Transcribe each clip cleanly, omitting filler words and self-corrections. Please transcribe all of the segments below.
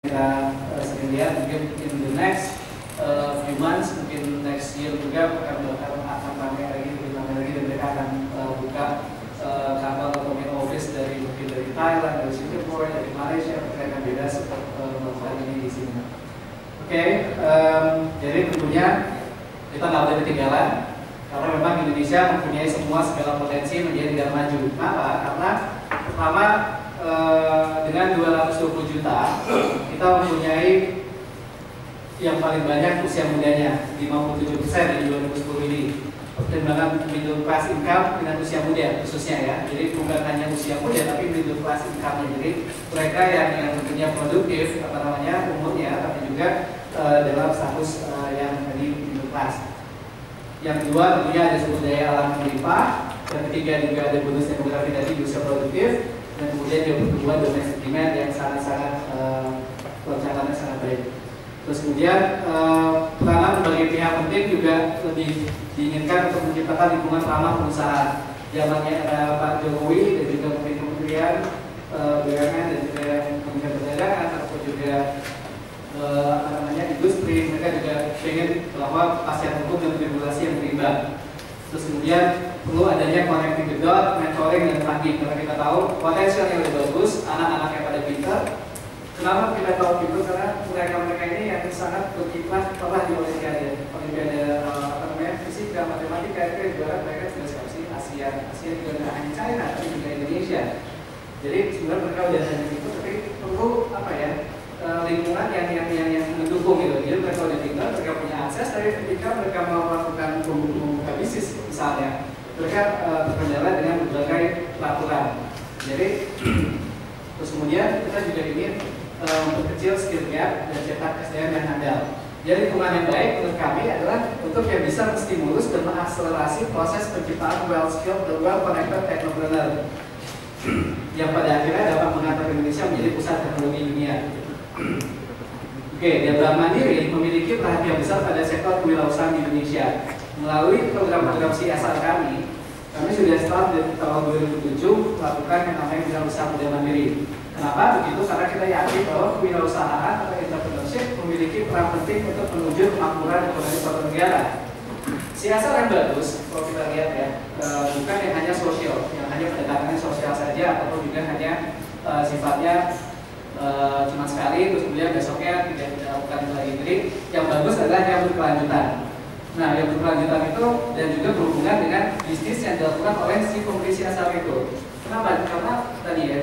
kita sering lihat mungkin in the next few months, mungkin next year juga akan ramai lagi dan mereka akan buka kapal atau main office mungkin dari Thailand, dari Singapore, dari Malaysia. Mereka akan beda seperti melakukan ini di sini. Oke, jadi tentunya kita nggak boleh ketinggalan karena memang Indonesia mempunyai segala potensi menjadi negara maju. Kenapa? Karena pertama dengan 220 juta kita mempunyai yang paling banyak usia mudanya 57% di 2010 ini. Pertimbangan middle class income dengan usia muda khususnya ya. Jadi bukan hanya usia muda tapi middle class income-nya. Jadi mereka yang tentunya produktif umurnya tapi juga dalam status yang tadi middle class. Yang kedua tentunya ada sumber daya alam melimpah. Yang ketiga juga ada bonus demografi tadi di usia produktif. Dan kemudian juga pertumbuhan domestic demand yang sangat-sangat loncakannya sangat baik. Terus kemudian peranan berbagai pihak penting juga lebih diinginkan untuk menciptakan lingkungan ramah pengusaha. Zamannya ada Pak Jokowi dan juga kementerian BUMN dan juga Kementerian Perdagangan ataupun juga industri, mereka juga ingin bahwa kepastian hukum dan regulasi yang berimbang. Terus kemudian perlu adanya connecting the dot, mentoring dan funding karena kita tahu potensial yang lebih bagus, anak-anak yang pada pintar. Kenapa kita tahu gitu? Karena mereka ini yang sangat berkiprah telah di Olimpiade fisika, matematika, itu juga mereka sudah seleksi Asia juga tidak hanya China tapi juga Indonesia. Jadi sebenarnya mereka udah hanya itu, tapi perlu lingkungan yang mendukung gitu. Jadi mereka udah tinggal, mereka punya akses, tapi ketika mereka mau melakukan membuka bisnis misalnya, mereka berkendala dengan berbagai peraturan. Jadi terus kemudian kita juga ingin memperkecil skill gap dan cetak SDM yang handal. Jadi lingkungan yang baik menurut kami adalah untuk yang bisa menstimulus dan mengakselerasi proses penciptaan well-skilled dan well-connected technopreneur yang pada akhirnya dapat mengangkat Indonesia menjadi pusat teknologi dunia. Oke, Bank Mandiri memiliki perhatian besar pada sektor kewirausahaan di Indonesia. Melalui program-program CSR kami sudah start dari tahun 2007 melakukan yang namanya Wirausaha Muda Mandiri. Kenapa begitu? Karena kita yakin bahwa kewirausahaan atau entrepreneurship memiliki peran penting untuk menuju kemakmuran ekonomi suatu negara. CSR yang bagus, kalau kita lihat ya, bukan yang hanya sosial, yang hanya pendekatannya sosial saja, ataupun juga hanya sifatnya cuma sekali, terus kemudian besoknya tidak dilakukan lagi. Jadi yang bagus adalah yang berkelanjutan. Nah, yang berkelanjutan itu dan juga berhubungan dengan bisnis yang dilakukan oleh si pemberi CSR itu. Kenapa? Karena tadi ya,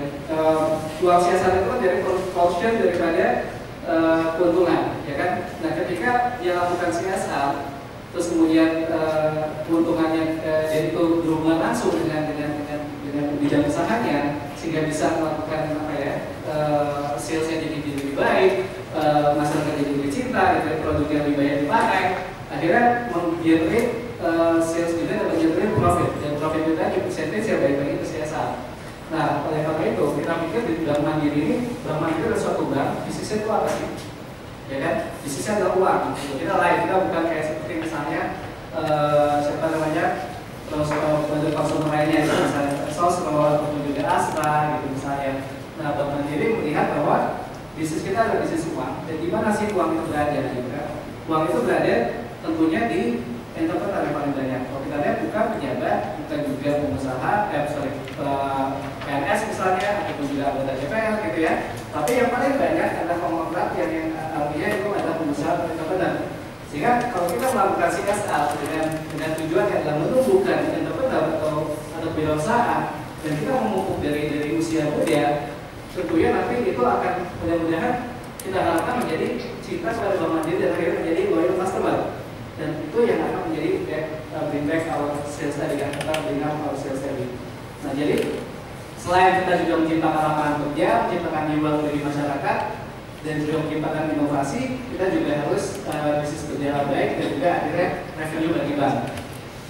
uang CSR itu kan dari portion daripada keuntungan, ya kan? Nah, ketika dia lakukan CSR, terus kemudian keuntungannya jadi itu berhubungan langsung dengan bidang usahanya, sehingga bisa melakukan salesnya jadi lebih baik, masyarakat jadi lebih cinta, produknya lebih banyak dipakai, akhirnya menggenerate sales juga dan menggenerate profit, dan profit kita di percentage yang baik lagi ke CSR. Nah, oleh karena itu kita pikir di Bank Mandiri ini, Bank Mandiri adalah suatu bank, bisnisnya itu apa sih? Ya kan, bisnisnya adalah uang. Kita lain, kita bukan kayak seperti misalnya terus produk konsumer lainnya, misalnya Sosro ataupun juga Astra gitu misalnya. Nah, Bank Mandiri melihat bahwa bisnis kita adalah bisnis uang. Dan di mana sih uang itu berada? Gitu kan? Uang itu berada tentunya di entrepreneur yang paling banyak. Kalau kita lihat bukan pejabat, bukan juga pengusaha, PNS misalnya, ataupun juga anggota DPR gitu ya. Tapi yang paling banyak adalah konglomerat yang artinya itu adalah pengusaha atau entrepreneur. Sehingga kalau kita melakukan CSR dengan tujuan yang adalah menumbuhkan entrepreneur atau wirausaha, dan kita memupuk dari usia muda, tentunya nanti itu akan mudah-mudahan kita harapkan menjadi cinta kepada Bank Mandiri dan akhirnya menjadi loyal customer. Dan itu yang akan menjadi bring back our sales tadi, kan kita bring up our sales tadi. Nah, jadi selain kita juga menciptakan lapangan kerja, menciptakan nilai bagi masyarakat, dan juga menciptakan inovasi, kita juga harus bisnis berjalan baik dan juga akhirnya revenue bagi bank.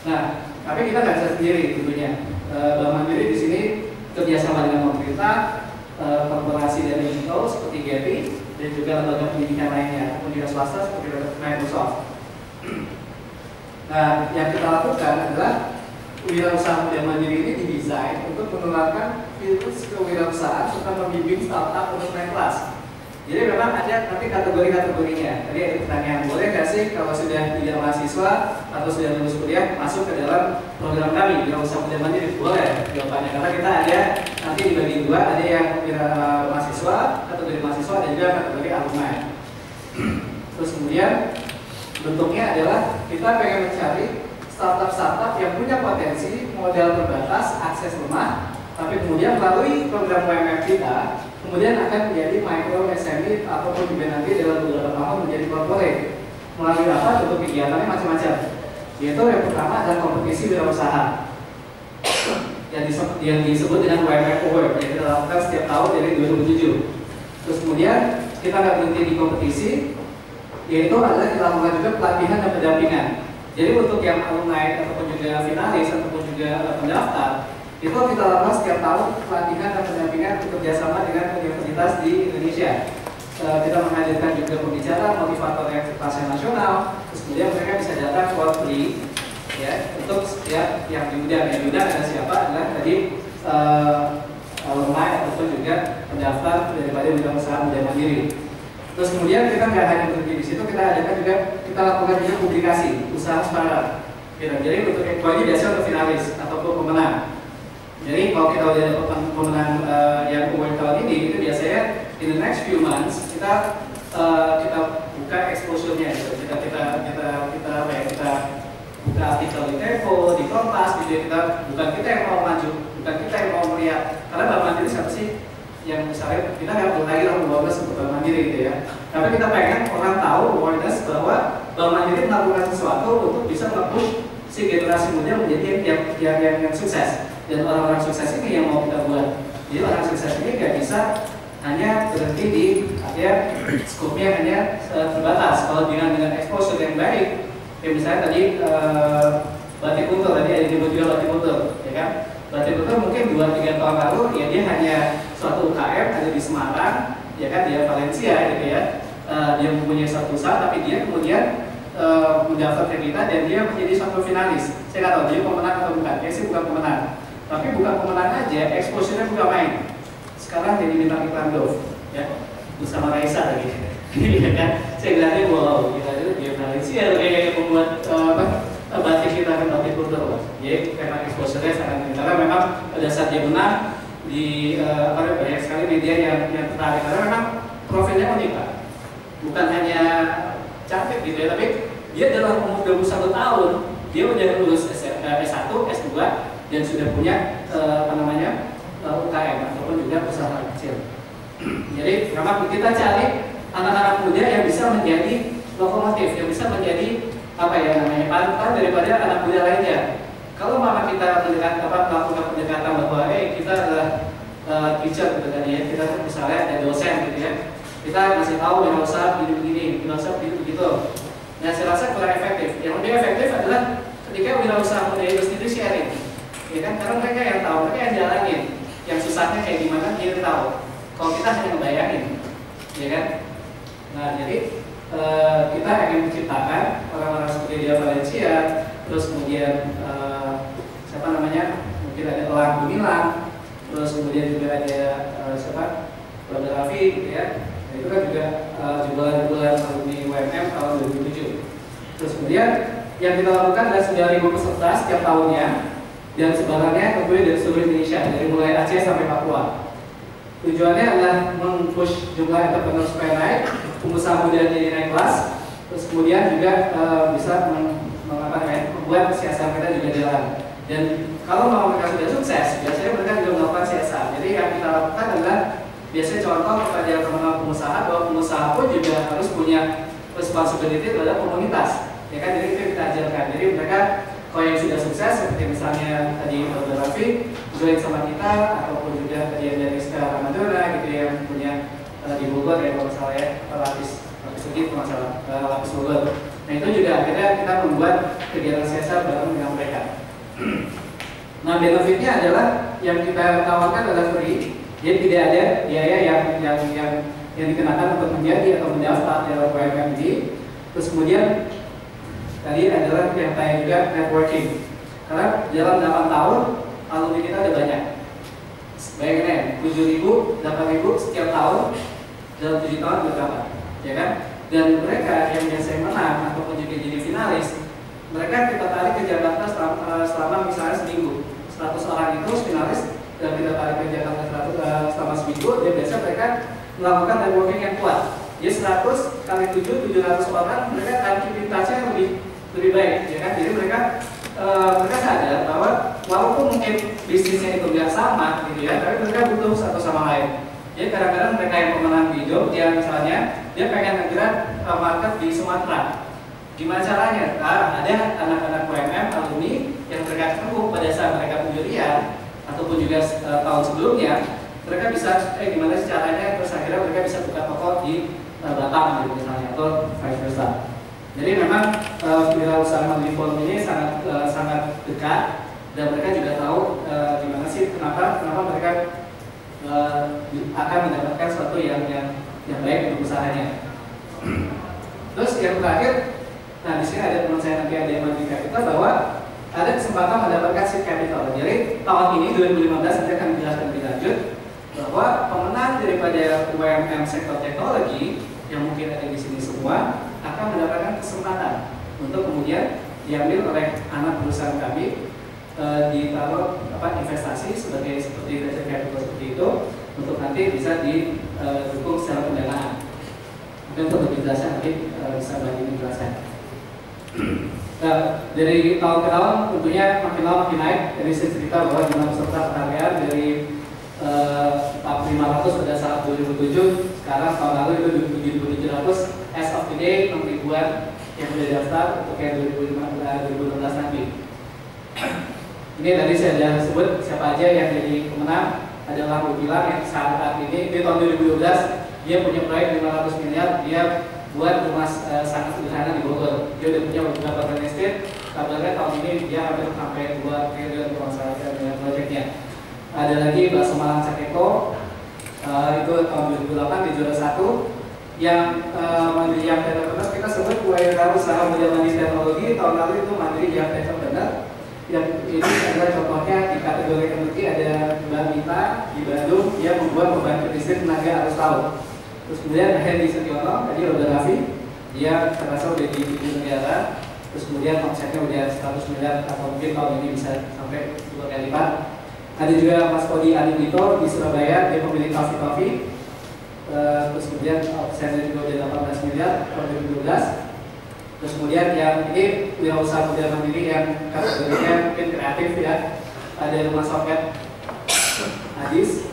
Nah, tapi kita nggak bisa sendiri tentunya. Bank Mandiri di sini kerjasama dengan pemerintah, korporasi dan digital seperti GAPI dan juga lembaga pendidikan lainnya, ataupun juga swasta seperti Microsoft. Nah, yang kita lakukan adalah Wirausaha Muda Mandiri ini didesain untuk menerapkan virus kewirausahaan serta membimbing startup untuk naik kelas. Jadi memang ada nanti kategori-kategorinya. Tadi ada pertanyaan, boleh nggak sih kalau sudah tidak mahasiswa atau sudah lulus kuliah masuk ke dalam program kami Wirausaha Muda Mandiri? Boleh jawabannya, karena kita ada nanti dibagi dua, ada yang mahasiswa, kategori mahasiswa, dan juga kategori alumni. Terus kemudian bentuknya adalah kita pengen mencari startup-startup yang punya potensi, modal terbatas, akses lemah, tapi kemudian melalui program UMF kita kemudian akan menjadi micro SME ataupun juga nanti dalam beberapa tahun menjadi corporate. Melalui apa? Bentuk kegiatannya macam-macam. Yaitu yang pertama adalah kompetisi wirausaha yang disebut dengan UMF Award yang kita lakukan setiap tahun dari 2007. Terus kemudian kita nggak berhenti di kompetisi, yaitu adalah kita lakukan juga pelatihan dan pendampingan. Jadi untuk yang alumni ataupun juga finalis ataupun juga pendaftar, itu kita lakukan setiap tahun pelatihan dan pendampingan bekerjasama dengan universitas di Indonesia. Kita menghadirkan juga pembicara, motivator yang kelasnya nasional, terus kemudian mereka bisa datang for free, ya, untuk setiap yang diundang. Yang diundang adalah siapa? Adalah tadi alumni ataupun juga pendaftar daripada Wirausaha Muda Mandiri. Terus kemudian kita nggak hanya berhenti di situ, kita adakan juga kita lakukan juga publikasi usaha startup. Jadi untuk ini biasanya untuk finalis ataupun pemenang. Jadi kalau kita udah dapat pemenang yang award tahun ini, itu biasanya in the next few months kita buka exposure-nya, gitu. Kita buka artikel di Tempo, di Kompas, gitu ya. Bukan kita yang mau maju, bukan kita yang mau melihat. Karena Bank Mandiri siapa sih yang misalnya kita nggak perlu lagi orang awareness untuk Bank Mandiri gitu ya. Tapi kita pengen orang tahu awareness bahwa Bank Mandiri melakukan sesuatu untuk bisa nge-push si generasi muda menjadi yang sukses. Dan orang-orang sukses ini yang mau kita buat. Jadi orang sukses ini nggak bisa hanya berhenti di skopnya hanya terbatas. Kalau dengan exposure yang baik, kayak misalnya tadi Batik Kultur, tadi ada disebut juga Batik Kultur, ya kan? Batik Kultur mungkin 2-3 tahun lalu ya dia hanya suatu UKM ada di Semarang, ya kan, dia Valencia gitu ya. Dia mempunyai satu usaha, tapi dia kemudian mendaftar ke kita dan dia menjadi suatu finalis. Saya nggak tahu dia pemenang atau bukan. Dia sih bukan pemenang. Tapi bukan pemenang aja, exposure-nya bukan main. Sekarang jadi bintang iklan Dove, ya, bersama Raisa lagi. Iya kan? Saya bilang wow, kita itu dia Valencia kayak pembuat batik kita kan Batik Kultur. Jadi karena exposure-nya sangat tinggi. Karena memang pada saat dia menang di banyak sekali media yang tertarik. Karena memang profilnya unik, Pak. Bukan hanya cantik gitu ya, tapi dia dalam umur 21 tahun dia udah lulus S1, S2 dan sudah punya UKM ataupun juga usaha kecil. Jadi memang kita cari anak-anak muda yang bisa menjadi lokomotif, yang bisa menjadi panutan daripada anak muda lainnya. Kalau mama kita melakukan pendekatan bahwa kita adalah teacher gitu kan ya, kita misalnya ada dosen gitu ya, kita ngasih tahu wirausaha begini-begini, wirausaha begitu. Nah, saya rasa kurang efektif. Yang lebih efektif adalah ketika wirausaha muda itu sendiri sharing, ya kan? Karena mereka yang tahu, mereka yang jalanin, yang susahnya kayak gimana dia tahu. Kalau kita hanya ngebayangin, ya kan? Nah, jadi kita ingin menciptakan orang-orang seperti dia Valencia, terus kemudian mungkin ada Elang Gumilang, terus kemudian juga ada Brother Raffi, gitu ya. Nah, itu kan juga jumlah alumni UMM tahun 2007. Terus kemudian yang kita lakukan adalah 9.000 peserta setiap tahunnya dan sebarannya tentunya dari seluruh Indonesia, dari mulai Aceh sampai Papua. Tujuannya adalah meng-push jumlah entrepreneur supaya naik, pengusaha muda jadi naik kelas, terus kemudian juga bisa membuat CSR kita juga jalan. Dan kalau mau mereka sudah sukses, biasanya mereka juga melakukan CSR. Jadi yang kita lakukan adalah biasanya contoh kepada teman-teman pengusaha bahwa pengusaha pun juga harus punya responsibility terhadap komunitas. Ya kan, jadi itu kita ajarkan. Jadi mereka kalau yang sudah sukses seperti misalnya tadi Dr. Raffi join sama kita, ataupun juga tadi yang dari Sekarang Madura gitu yang punya di Bogor ya kalau misalnya lapis sedikit masalah lapis Bogor. Nah itu juga akhirnya kita membuat kegiatan CSR bareng dengan mereka. Nah benefitnya adalah yang kita tawarkan adalah free, jadi tidak ada biaya yang dikenakan untuk menjadi atau mendaftar dalam UMMD. Terus kemudian tadi adalah yang tanya juga networking. Karena dalam 8 tahun alumni kita ada banyak. Bayangin ya, 7.000, 8.000 setiap tahun dalam 7 tahun berapa, ya kan? Dan mereka yang biasanya menang ataupun juga jadi finalis, mereka kita tarik ke Jakarta selama misalnya seminggu. 100 orang itu finalis dan kita tarik ke Jakarta selama seminggu, dia biasa mereka melakukan networking yang kuat. Jadi 100 kali 7, 700 orang, mereka aktivitasnya lebih baik, ya kan? Jadi mereka sadar bahwa walaupun mungkin bisnisnya itu nggak sama, gitu ya, tapi mereka butuh satu sama lain. Jadi kadang-kadang mereka yang pemenang di Jogja misalnya, dia pengen ngegerak market di Sumatera. Gimana caranya? Ada anak-anak UMM, alumni yang mereka ketemu pada saat mereka kuliah ataupun juga tahun sebelumnya, mereka bisa gimana sih caranya, terus akhirnya mereka bisa buka toko di Batam gitu misalnya, atau vice versa. Jadi memang wirausaha mandiri forum ini sangat dekat, dan mereka juga tahu gimana sih kenapa mereka akan mendapatkan sesuatu yang baik untuk usahanya. Terus yang terakhir, nah di sini ada teman saya nanti ada yang mandiri capital, bahwa ada kesempatan mendapatkan seed capital. Jadi tahun ini 2015 nanti akan dijelaskan lebih lanjut bahwa pemenang daripada UMM sektor teknologi yang mungkin ada di sini semua akan mendapatkan kesempatan untuk kemudian diambil oleh anak perusahaan kami, ditaruh investasi seperti venture capital seperti itu, untuk nanti bisa didukung secara pendanaan. Mungkin untuk lebih jelasnya nanti bisa bagi menjelaskan. Nah, dari tahun ke tahun tentunya makin lama makin naik. Jadi saya cerita bahwa jumlah peserta penghargaan dari 500 pada saat 2007, sekarang tahun lalu itu 7.700, as of today 6 ribuan yang sudah daftar untuk yang 2016 nanti. Ini tadi saya sudah sebut siapa aja yang jadi pemenang. Ada Lampu Bilang yang saat ini di tahun 2012 dia punya proyek 500 miliar, dia buat rumah sangat sederhana di Bogor. Dia udah punya beberapa real estate. Kabarnya tahun ini dia hampir sampai 2 triliun kalau salah dengan proyeknya. Ada lagi Bakso Malang Cakeko, itu tahun 2008 di juara 1. Yang mandiri yang entrepreneur kita sebut wirausaha muda mandiri teknologi. Tahun lalu itu mandiri yang entrepreneur. Yang ini adalah contohnya di kategori energi, ada Mbak Mita di Bandung, dia membuat pembangkit listrik tenaga arus laut. Terus kemudian Hendy Setiono, tadi Roda Raffi, dia terasa udah di 7 negara. Terus kemudian omsetnya udah 100 miliar atau mungkin tahun ini bisa sampai 2 kali lipat. Ada juga Mas Kodi Adibito di Surabaya, dia pemilik Coffee. Terus kemudian omsetnya juga udah 18 miliar tahun 2012. Terus kemudian yang ini wirausaha muda mandiri yang kategorinya mungkin kreatif ya. Ada Rumah Sopet Hadis,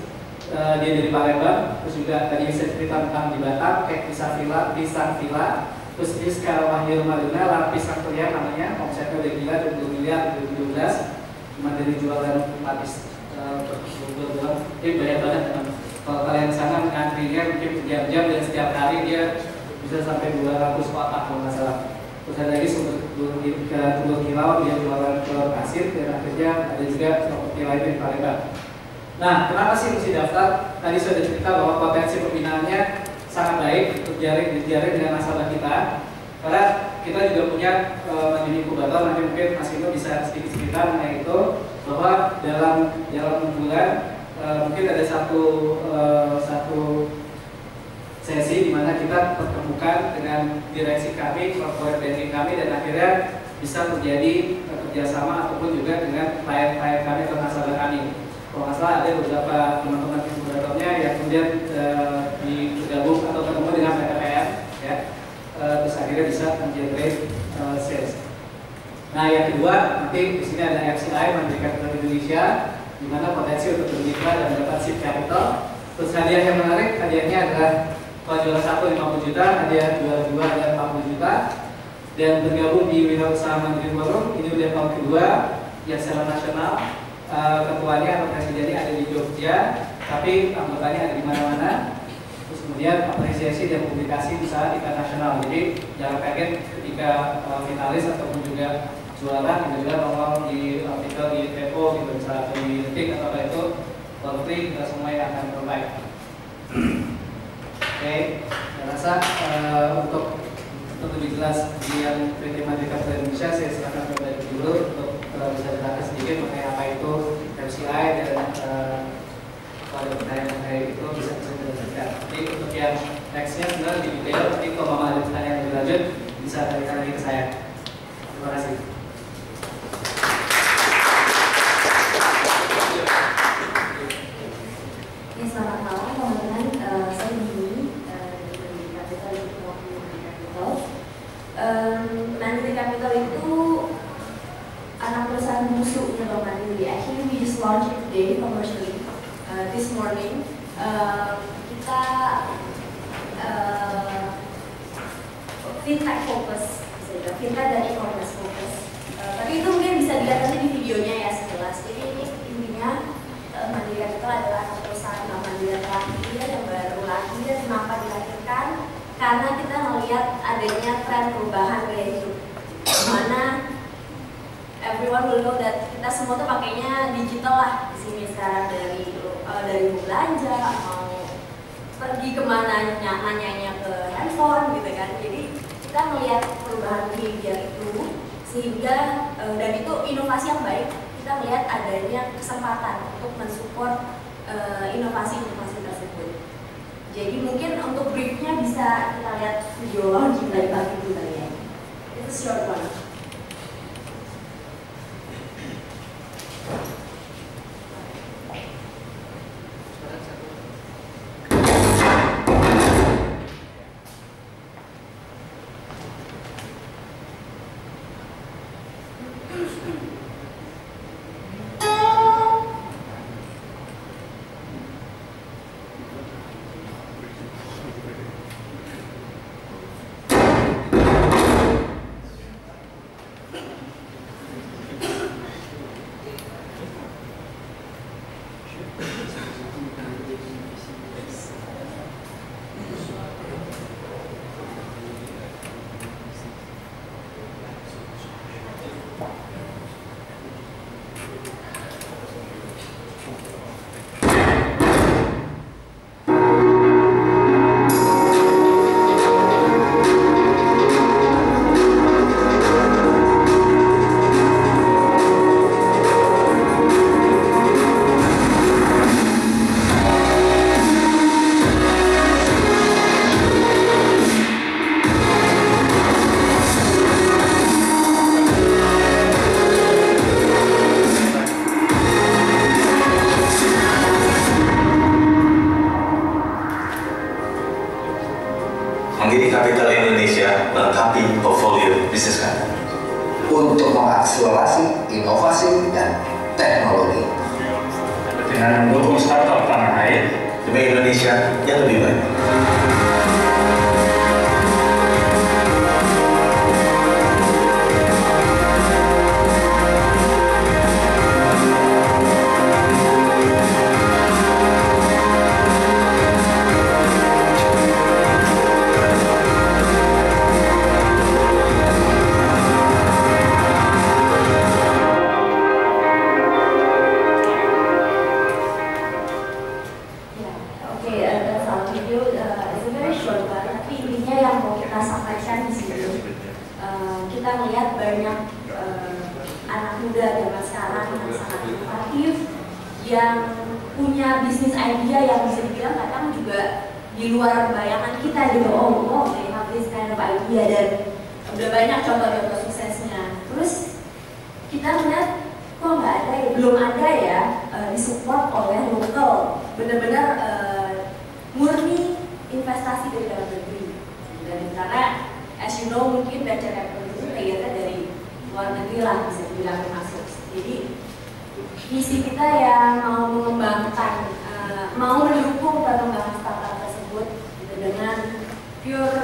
dia dari Palembang. Terus juga tadi saya cerita tentang di Batam, Pisang Villa. Terus ini sekarang Wahyu Maluna, Lapis Angkurian namanya, omsetnya udah gila 20 miliar 2012. Cuma dari jualan lapis berbulan, ini banyak banget teman. Kalau kalian sana antrinya mungkin berjam-jam dan setiap hari dia bisa sampai 200 kotak kalau nggak salah. Terus ada lagi telur kilau, dia jualan telur asin, dan akhirnya ada juga properti lain di Palembang. Nah, kenapa sih mesti daftar? Tadi sudah cerita bahwa potensi pembinaannya sangat baik untuk jaring dengan nasabah kita. Karena kita juga punya mandiri inkubator, nanti mungkin Mas Ino bisa sedikit cerita mengenai itu, bahwa dalam 6 bulan mungkin ada satu sesi di mana kita pertemukan dengan direksi kami, corporate banking kami, dan akhirnya bisa terjadi kerjasama ataupun juga dengan klien-klien kami atau nasabah kami. Kalau nggak salah ada beberapa teman-teman inkubatornya yang kemudian digabung atau ketemu dengan PTPN, ya, terus akhirnya bisa mengenerate sales. Nah, yang kedua nanti di sini ada FCI, Mandiri Capital Indonesia, di mana potensi untuk bermitra dan mendapat seed capital. Terus hadiah yang menarik, hadiahnya adalah kalau juara 1 50 juta, hadiah juara 2 ada 40 juta. Dan bergabung di Wirausaha Mandiri Forum, ini udah tahun kedua yang secara nasional. Ketuanya atau presidennya ada di Jogja, tapi anggotanya ada di mana-mana. Terus kemudian apresiasi dan publikasi usaha tingkat nasional. Jadi jangan kaget ketika finalis ataupun juga juara, juga nongol di artikel di Tempo, gitu, misalnya di Detik atau apa itu, Polri, kita semua yang akan terbaik. Oke, saya rasa untuk lebih jelas di yang PT Mandiri Capital Indonesia, saya silakan kembali dulu untuk bisa ditanya sedikit mengenai apa itu FCI dan kalau ada pertanyaan mengenai itu bisa dijelaskan. Jadi untuk yang Nextnya sebenarnya lebih detail, tapi kalau Mama ada pertanyaan lebih lanjut bisa tanyakan lagi ke saya. Terima kasih. Selamat malam teman-teman, saya Dini dari Capital Capital. Mandiri Capital itu anak perusahaan musuhnya Bank Mandiri. Actually we just launched it today commercially this morning. Kita fintech fokus, fintech dan e-commerce fokus. Tapi itu mungkin bisa dilihat nanti di videonya ya sejelas. Jadi ini intinya Mandiri Capital adalah anak perusahaan Bank Mandiri terakhir yang baru lahir dan kenapa dilahirkan? Karena kita melihat adanya tren perubahan gaya hidup, mana everyone will know that kita semua tuh pakainya digital lah di sini sekarang, dari belanja mau pergi kemana nanyanya ke handphone gitu kan. Jadi kita melihat perubahan behavior itu sehingga dan itu inovasi yang baik. Kita melihat adanya kesempatan untuk mensupport inovasi-inovasi tersebut. Jadi mungkin untuk briefnya bisa kita lihat video launching dari pagi dulu ya. Itu short one. Mandiri Capital Indonesia melengkapi portfolio bisnis kami untuk mengakselerasi inovasi dan teknologi dengan mendukung startup tanah air demi Indonesia yang lebih baik. Kita melihat banyak anak muda zaman sekarang yang sangat inovatif, yang punya bisnis idea yang bisa dibilang kadang juga di luar bayangan kita gitu. Oh, they have this kind of idea, dan udah banyak contoh-contoh suksesnya. Terus kita melihat kok nggak ada ya, belum ada ya disupport oleh lokal, benar-benar murni investasi dari dalam negeri. Dan karena as you know mungkin venture capital itu kayaknya dari luar negeri lah bisa dibilang masuk. Jadi visi kita ya mau mengembangkan, mau mendukung perkembangan startup tersebut gitu, dengan pure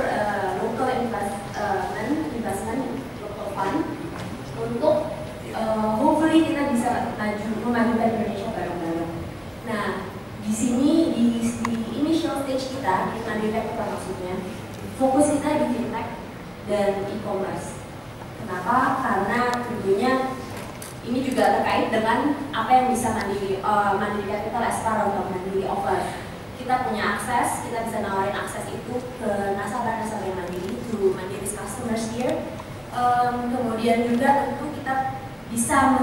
local investment local fund untuk hopefully kita bisa memajukan Indonesia bareng-bareng. Nah di sini di initial stage kita Mandiri Capital maksudnya fokus kita di fintech dan e-commerce. Kenapa? Karena tentunya ini juga terkait dengan apa yang bisa Mandiri Capital as part of Mandiri offer. Kita punya akses, kita bisa nawarin akses itu ke nasabah-nasabah Mandiri, to Mandiri's customers here. Kemudian juga tentu kita bisa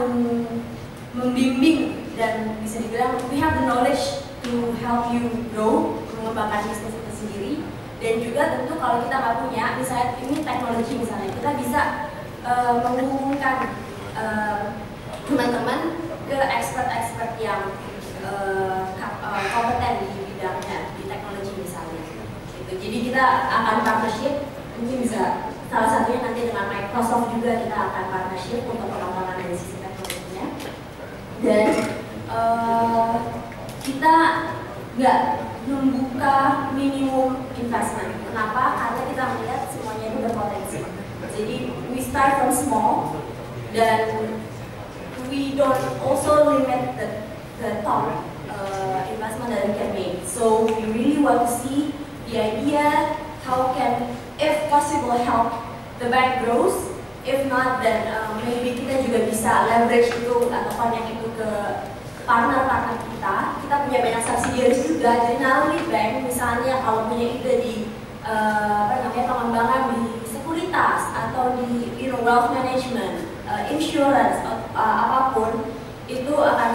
membimbing dan bisa dibilang we have the knowledge to help you grow, mengembangkan bisnis itu sendiri. Dan juga tentu kalau kita nggak punya, misalnya ini teknologi misalnya, kita bisa menghubungkan teman-teman ke expert-expert yang kompeten di bidangnya, di teknologi misalnya. Gitu. Jadi kita akan partnership, mungkin bisa salah satunya nanti dengan Microsoft juga kita akan partnership untuk pengembangan dari sisi teknologinya. Dan kita nggak membuka minimum investment. Kenapa? Karena kita melihat semuanya itu berpotensi. Jadi we start from small dan we don't also limit the top investment that we can make. So we really want to see the idea how can, if possible, help the bank grows. If not, then maybe kita juga bisa leverage itu atau connect itu ke partner-partner kita. Kita punya banyak subsidiaries juga. Jadi not only bank, misalnya kalau punya ide di pengembangan di sekuritas atau di wealth management, insurance, apapun itu akan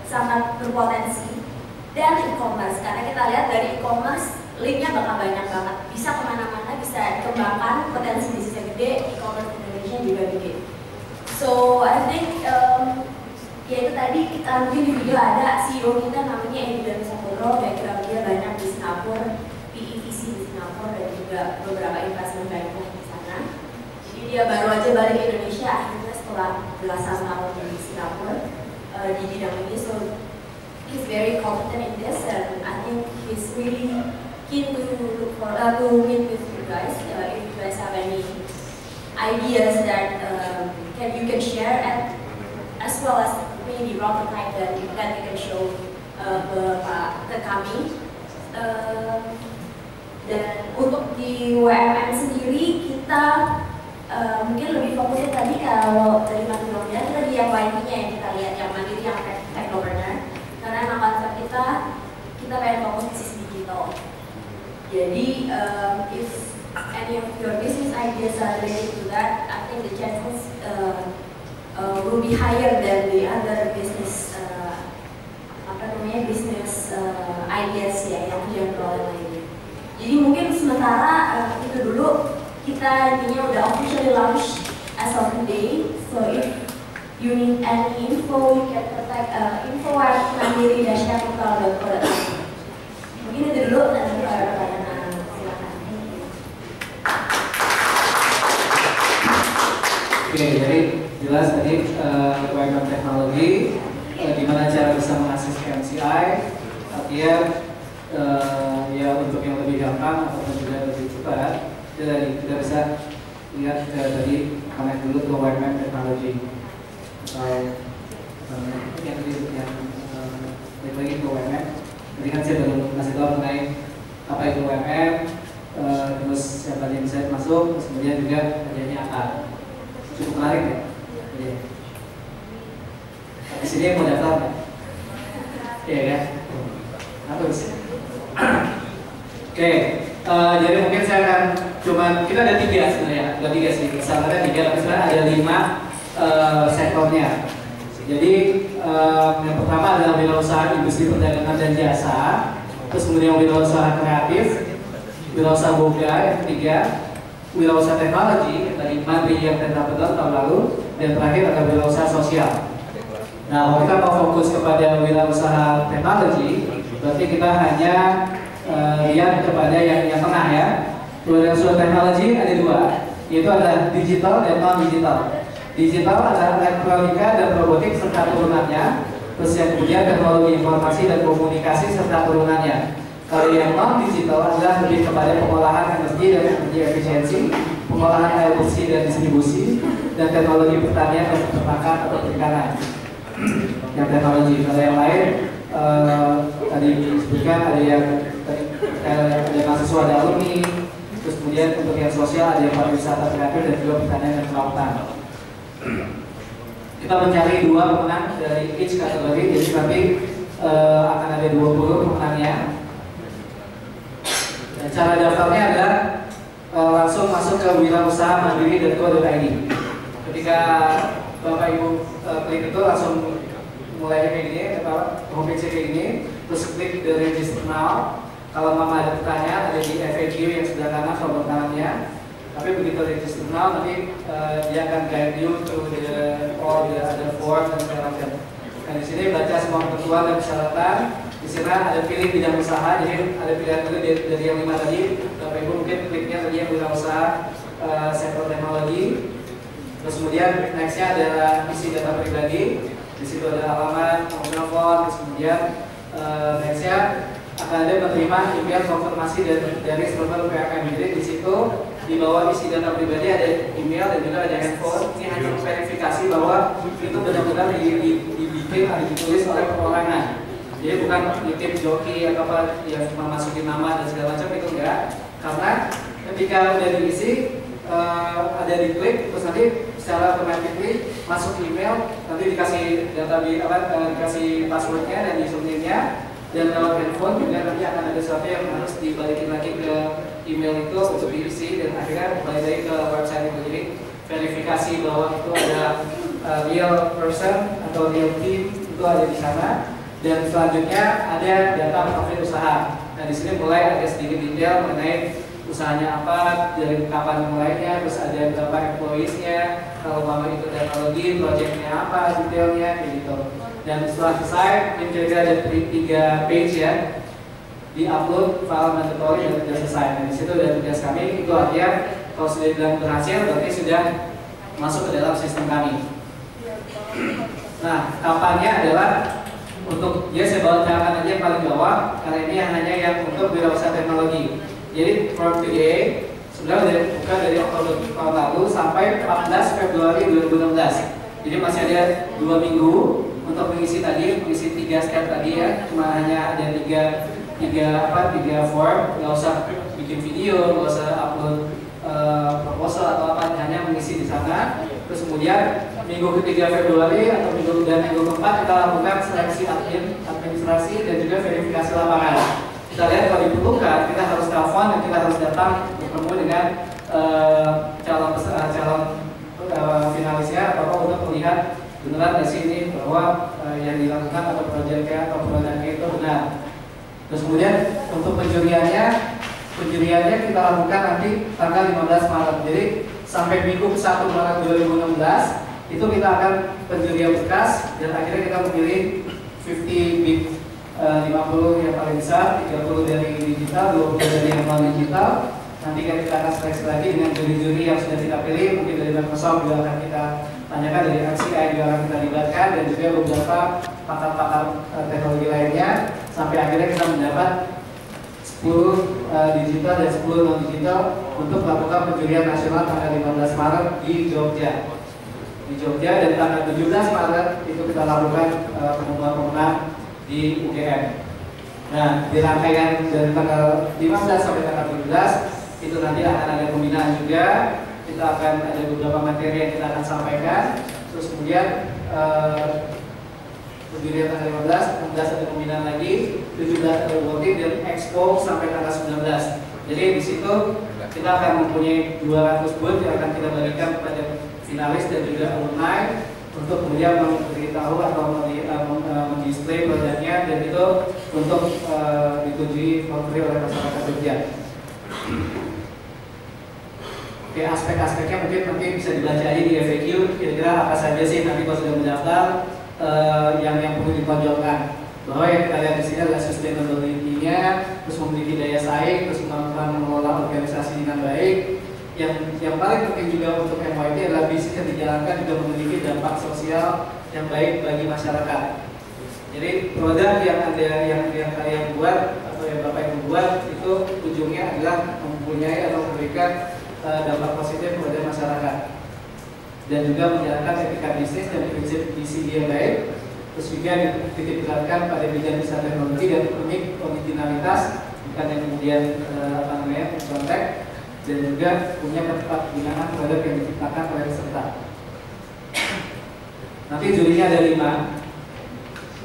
sangat berpotensi. Dan e-commerce, karena kita lihat dari e-commerce linknya bakal banyak banget, bisa kemana-mana, bisa dikembangkan, potensi bisnisnya gede, e-commerce Indonesia juga gede. So I think ya itu tadi kita mungkin di video ada CEO kita namanya Edi Danusapuro, background dia banyak di Singapura, PEVC di Singapura dan juga beberapa investment bank di sana. Jadi dia baru aja balik ke Indonesia akhirnya setelah belasan tahun di Singapura di bidang ini. So he's very competent in this and I think he's really keen to meet with you guys. If you guys have any ideas that you can share, and as well as maybe prototype that you can show ke kami. Dan untuk di WMM sendiri kita mungkin lebih fokusnya tadi kalau dari Mandiri kita di yang YT-nya yang kita lihat, yang Mandiri yang Technopreneur. Karena emang konsep kita pengen fokus di sisi digital. Jadi if any of your business ideas are related to that, I think the chances will be higher than the other business business ideas ya yang general lainnya. Jadi mungkin sementara itu dulu, kita intinya udah officially launch as of today. So if you need any info, you can contact info@mandiri-capital.co.id. Mungkin itu dulu, dan nanti kalau ada pertanyaan silakan. Oke, jadi jelas tadi UMM teknologi, gimana cara bisa mengakses MCI, artinya ya untuk yang lebih gampang ataupun juga lebih cepat. Jadi kita bisa lihat tadi connect dulu ke UMM teknologi. Atau yang lagi ke UMM. Tadi kan saya baru ngasih tahu mengenai apa itu UMM, terus siapa yang bisa masuk, terus kemudian juga kerjanya apa. Cukup menarik ya? Iya. Di sini yang mau daftar kan? Iya kan? Bagus. Oke, jadi mungkin saya akan kita ada 3 sebenarnya, ada 3 sih. Misalnya 3, tapi sebenarnya ada 5 sektornya. Jadi yang pertama adalah wirausaha industri perdagangan dan jasa, terus kemudian wirausaha kreatif, wirausaha boga, yang ketiga wirausaha teknologi, yang tadi Mandiri yang Technopreneur tahun lalu, dan terakhir ada wirausaha sosial. Nah, kalau kita mau fokus kepada wirausaha teknologi, berarti kita hanya lihat kepada yang tengah ya. Wirausaha teknologi ada 2, yaitu ada digital dan non-digital. Digital adalah elektronika dan robotik serta turunannya, terus yang kemudian teknologi informasi dan komunikasi serta turunannya. Kalau yang non-digital adalah lebih kepada pengolahan energi dan energi efisiensi, pengolahan air bersih dan distribusi, dan teknologi pertanian dan peternakan atau perikanan. Yang teknologi, kalau yang lain tadi disebutkan ada yang ada mahasiswa ada alumni, terus kemudian untuk yang sosial ada yang pariwisata kreatif dan juga pertanian dan kelautan. Kita mencari 2 pemenang dari each kategori, jadi nanti akan ada 20 pemenangnya. Dan cara daftarnya adalah langsung masuk ke wirausahamandiri.co.id. Ketika Bapak Ibu klik itu langsung mulai kayak gini, homepage kayak gini, terus klik the register now, Kalau Mama ada pertanyaan, ada di FAQ yang sebelah kanan tombol kanannya. Tapi begitu register now, nanti dia akan guide you through all the other form dan segala macam. Nah di sini baca semua ketentuan dan persyaratan. Di sini ada pilih bidang usaha, jadi ada pilihan dulu dari yang 5 tadi. Bapak Ibu mungkin kliknya tadi yang bidang usaha, sektor teknologi. Terus kemudian nextnya adalah isi data pribadi. Di situ ada alamat, nomor telepon. Terus kemudian nextnya akan ada menerima email konfirmasi dari server PKM. Jadi di situ di bawah isi data pribadi ada email dan juga ada handphone. Ini hanya verifikasi bahwa itu benar-benar dibikin atau ditulis oleh perorangan. Jadi bukan nitip joki atau apa yang cuma masukin nama dan segala macam, itu enggak. Karena ketika udah diisi ada diklik terus nanti secara automatically masuk email, nanti dikasih data dikasih passwordnya dan username-nya. Dan lewat handphone juga nanti akan ada sesuatu yang harus dibalikin lagi ke email itu untuk diisi dan akhirnya balik lagi ke website itu. Jadi verifikasi bahwa itu ada real person atau real team itu ada di sana. Dan selanjutnya ada data profil usaha. Nah di sini mulai ada sedikit detail mengenai usahanya apa, dari kapan mulainya, terus ada berapa employees-nya, kalau Mama itu teknologi, projectnya apa, detailnya kayak gitu. Dan setelah selesai, ini kira-kira ada 3 page ya, di-upload file mandatory dan sudah selesai. Nah, di situ ada tugas kami, itu artinya kalau sudah bilang berhasil, berarti sudah masuk ke dalam sistem kami. Nah, kapannya adalah untuk, ya saya bacakan aja yang paling bawah, karena ini hanya yang untuk wirausaha teknologi. Jadi from today, sebenarnya bukan dari Oktober tahun lalu sampai 14 Februari 2016. Jadi masih ada 2 minggu untuk mengisi 3 step tadi ya. Cuma hanya ada 3 form, nggak usah bikin video, nggak usah upload proposal atau apa, hanya mengisi di sana. Terus kemudian minggu ketiga Februari atau minggu keempat kita lakukan seleksi administrasi dan juga verifikasi lapangan. Kita lihat kalau diperlukan, kita harus telepon dan kita harus datang bertemu dengan calon finalisnya atau untuk melihat beneran dari sini bahwa yang dilakukan atau proyeknya atau produknya itu benar. Terus kemudian untuk penjuriannya kita lakukan nanti tanggal 15 Maret. Jadi sampai minggu ke 1 Maret 2016 itu kita akan penjurian berkas dan akhirnya kita memilih 50 bid. 50 yang paling besar, 30 dari digital, 20 dari yang non digital. Nanti kan kita akan seleksi lagi dengan juri-juri yang sudah kita pilih. Mungkin dari Microsoft juga akan kita tanyakan, dari RCI juga akan kita libatkan, dan juga beberapa pakar-pakar teknologi lainnya. Sampai akhirnya kita mendapat 10 digital dan 10 non digital untuk melakukan penjurian nasional tanggal 15 Maret di Jogja. Dan tanggal 17 Maret itu kita lakukan pengumuman pemenang di UGM. Nah, di rangkaian dari tanggal 15 sampai tanggal 17 itu nanti akan ada pembinaan juga. Kita akan ada beberapa materi yang kita akan sampaikan. Terus kemudian pendirian tanggal 15 ada pembinaan lagi, 17 ada voting dan expo sampai tanggal 19. Jadi di situ kita akan mempunyai 200 booth yang akan kita bagikan kepada finalis dan juga alumni untuk kemudian memberitahu atau mendisplay produknya, dan itu untuk dikunjungi oleh masyarakat Jogja. Oke, aspek-aspeknya mungkin nanti bisa dibaca aja di FAQ. Kira-kira apa saja sih nanti kalau sudah mendaftar yang perlu ditonjolkan. Bahwa yang kita lihat di sini adalah sustainability-nya, terus memiliki daya saing, terus mengelola organisasi dengan baik. Yang paling penting juga untuk MYT adalah bisnis yang dijalankan juga memiliki dampak sosial yang baik bagi masyarakat. Jadi produk yang kalian buat atau yang Bapak Ibu buat itu ujungnya adalah mempunyai atau memberikan dampak positif kepada masyarakat, dan juga menjalankan etika bisnis dan prinsip BCG yang baik. Terus juga dititipkan pada bidang usaha teknologi dan unik originalitas, bukan yang kemudian kontak, dan juga punya ketepat gunaan produk yang diciptakan oleh peserta. Nanti jurinya ada 5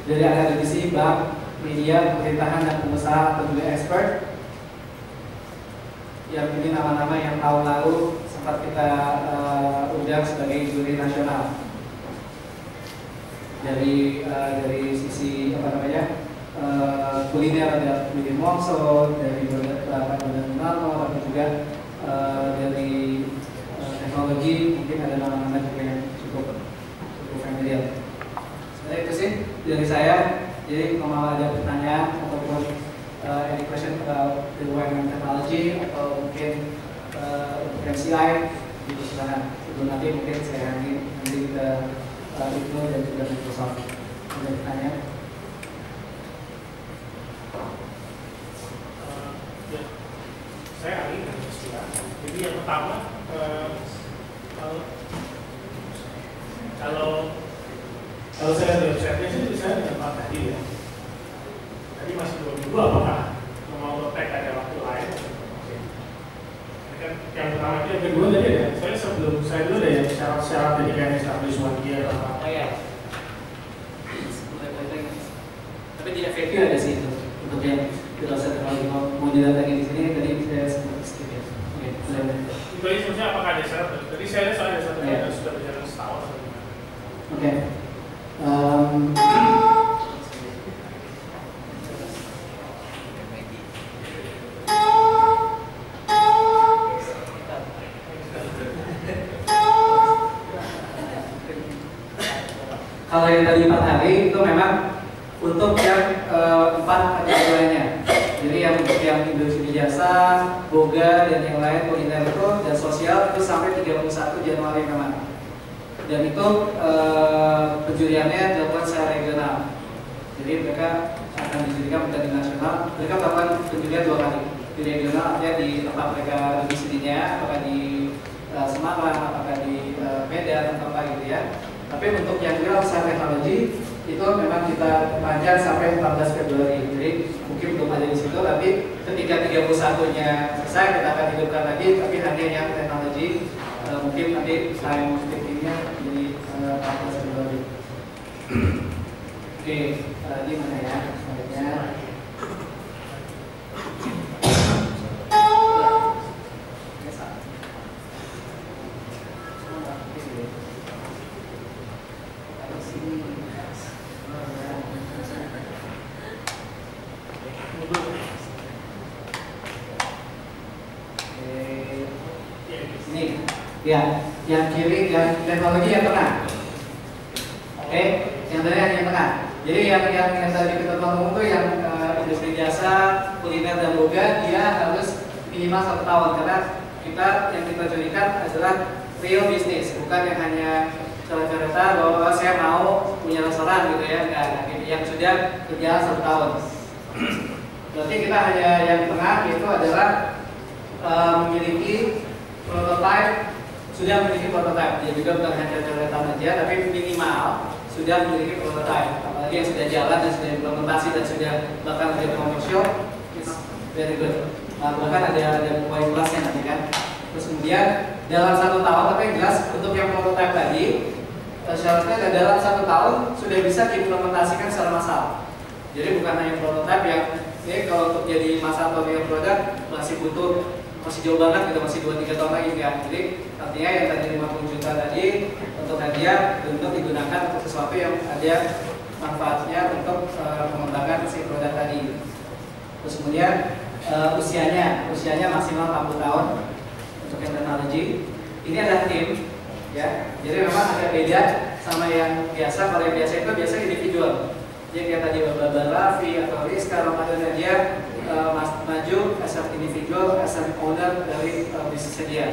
dari akademisi, bank, media, pemerintahan, dan pengusaha atau juga expert. Yang ini nama-nama yang tahun lalu sempat kita undang sebagai juri nasional dari sisi kuliner ada Willy Wongso, dari Badan Nano, tapi juga dari teknologi mungkin ada nama-nama juga yang cukup familiar. Jadi itu sih dari saya. Jadi kalau ada pertanyaan ataupun any question about the UMM technology atau mungkin MCI, silakan. Sebelum nanti mungkin saya nanti ke Ibnu dan juga Microsoft. Ada pertanyaan? Saya Ali dari Istilah. Jadi yang pertama kalau saya di website-nya sih saya dengan Pak tadi ya. Tadi masih 2 minggu, apakah mau tag ada waktu lain? Oke. Kan yang pertama yang kedua tadi ya. Saya dulu ada yang syarat-syarat jadi kayak establish one year apa? Oh ya. Tapi di FAQ ada sih itu untuk yang tidak usah terlalu mau didatangin di sini. Tadi saya sempat skip ya. Oke. Jadi sebenarnya apakah ada syarat? Tadi saya lihat soalnya ada satu yang sudah berjalan setahun atau gimana? Oke. Kalau yang tadi 4 hari itu memang untuk yang 4 kategorinya. Jadi yang untuk yang industri jasa, boga dan yang lain kuliner itu dan sosial itu sampai 31 Januari memang. Dan itu penjuriannya dilakukan secara regional. Jadi mereka akan dijadikan menjadi nasional. Mereka melakukan penjurian 2 kali. Di regional artinya di tempat mereka domisilinya, apakah di Semarang, apakah di Medan atau apa gitu ya. Tapi untuk yang real usaha teknologi itu memang kita panjang sampai 14 Februari. Jadi mungkin belum ada di situ, tapi ketika 31-nya selesai kita akan hidupkan lagi. Tapi hanya yang teknologi mungkin nanti time nya di 14 Februari. Oke, di mana ya? Selanjutnya. Ya, yang kiri yang teknologi yang tengah. Oke, yang tadi yang tengah. Jadi yang tadi kita ngomong itu yang industri jasa, kuliner dan boga, dia harus minimal 1 tahun karena yang kita jadikan adalah real business, bukan yang hanya cerita bahwa saya mau punya restoran gitu ya, enggak. Yang sudah berjalan 1 tahun. Berarti kita hanya yang tengah itu adalah memiliki prototype. Sudah memiliki prototype, dia juga bukan hanya coretan aja, tapi minimal sudah memiliki prototype. Apalagi yang sudah jalan dan sudah implementasi dan sudah bahkan menjadi komersial, it's very good. Bahkan ada poin plusnya nanti kan. Terus kemudian dalam 1 tahun, tapi yang jelas untuk yang prototype tadi syaratnya dalam 1 tahun sudah bisa diimplementasikan secara massal. Jadi bukan hanya prototype yang ini kalau untuk jadi massal atau real product masih jauh banget, kita masih 2-3 tahun lagi kan. Jadi artinya yang tadi 50 juta tadi untuk hadiah untuk digunakan untuk sesuatu yang ada manfaatnya untuk pengembangan si produk tadi. Terus kemudian usianya maksimal 40 tahun untuk yang teknologi. Ini adalah tim ya. Jadi memang agak beda sama yang biasa. Kalau yang biasa itu biasa individual. Jadi kayak tadi Bapak Raffi atau Rizka Ramadan dia maju as an individual, as an owner dari bisnisnya dia.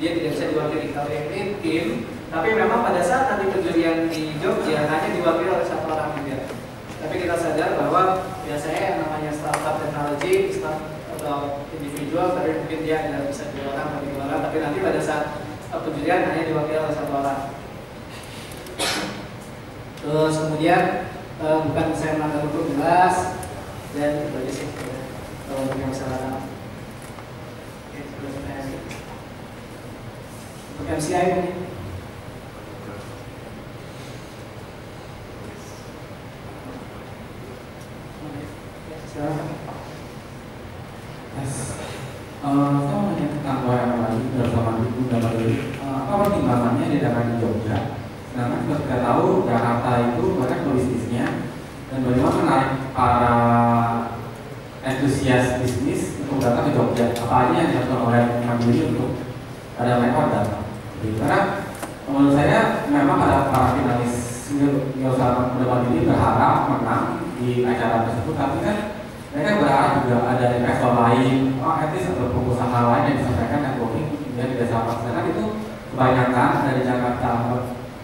Dia tidak bisa diwakili. Kalau yang ini tim, tapi memang pada saat nanti penjurian di Jogja hanya diwakili oleh 1 orang juga. Tapi kita sadar bahwa biasanya yang namanya startup teknologi, atau individual, tapi mungkin dia tidak bisa 2 orang atau 3 orang, tapi nanti pada saat penjurian hanya diwakili oleh 1 orang. Terus kemudian bukan saya melanggar hukum jelas dan itu aja sih kalau untuk yang masalah. Untuk MCI mungkin. Silakan. Saya mau nanya tentang yang lagi bersama Ibu dan apa pertimbangannya diadakan di Jogja? Sedangkan kita tahu Jakarta itu banyak bisnisnya dan bagaimana menarik para entusias bisnis untuk datang ke Jogja? Apa aja yang dilakukan oleh Mandiri untuk pada mereka datang? Karena menurut saya memang ada para finalis Wirausaha Muda Mandiri berharap menang di acara tersebut, tapi kan mereka berharap juga ada investor lain, etis atau pengusaha lain yang disampaikan networking dan kerjasama. Sedangkan itu kebanyakan dari Jakarta,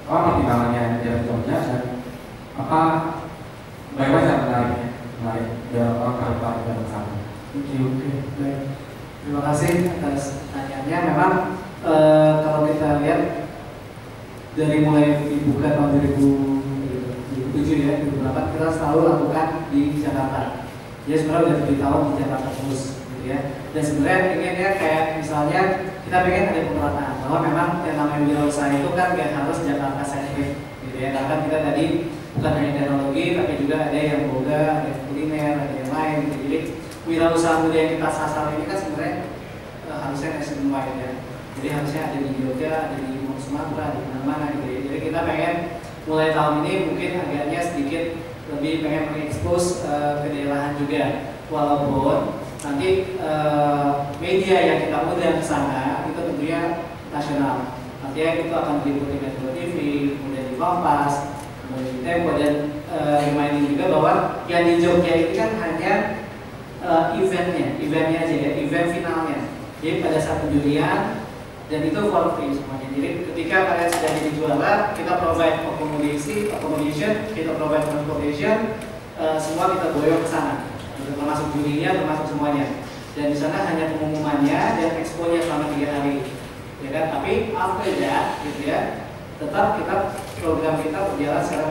pertimbangannya dari Jogja, dan apa bagaimana cara menarik biar orang tertarik dalam sana. Oke, baik. Terima kasih atas pertanyaannya. Memang kalau kita lihat dari mulai dibuka tahun 2007 ya, 2008 kita selalu lakukan di Jakarta. Ya sebenarnya udah 7 tahun di Jakarta terus, gitu ya. Dan sebenarnya inginnya kayak misalnya kita pengen ada pemerataan bahwa memang yang namanya wirausaha itu kan gak harus Jakarta sensitif, gitu ya. Karena kita tadi bukan hanya teknologi, tapi juga ada yang boga, ada yang kuliner, ada yang lain. Gitu. Jadi wirausaha muda yang kita sasar ini kan sebenarnya harusnya nationwide ya. Jadi harusnya ada di Jogja, ada di Sumatera, di mana-mana gitu ya. Jadi kita pengen mulai tahun ini mungkin agaknya sedikit lebih pengen mengekspos kedaerahan juga, walaupun nanti media yang kita undang ke sana itu tentunya nasional. Artinya itu akan diikuti Metro TV, kemudian di Kompas, kemudian di Tempo, dan reminding juga bahwa yang di Jogja itu kan hanya eventnya aja ya, event finalnya. Jadi pada saat penjurian dan itu for free semuanya. Jadi ketika kalian sudah jadi juara, kita provide accommodation, kita provide transportation, semua kita boyong ke sana, termasuk jurinya, termasuk semuanya. Dan di sana hanya pengumumannya dan expo-nya selama 3 hari, ya kan? Tapi after that, gitu ya, tetap kita program kita berjalan secara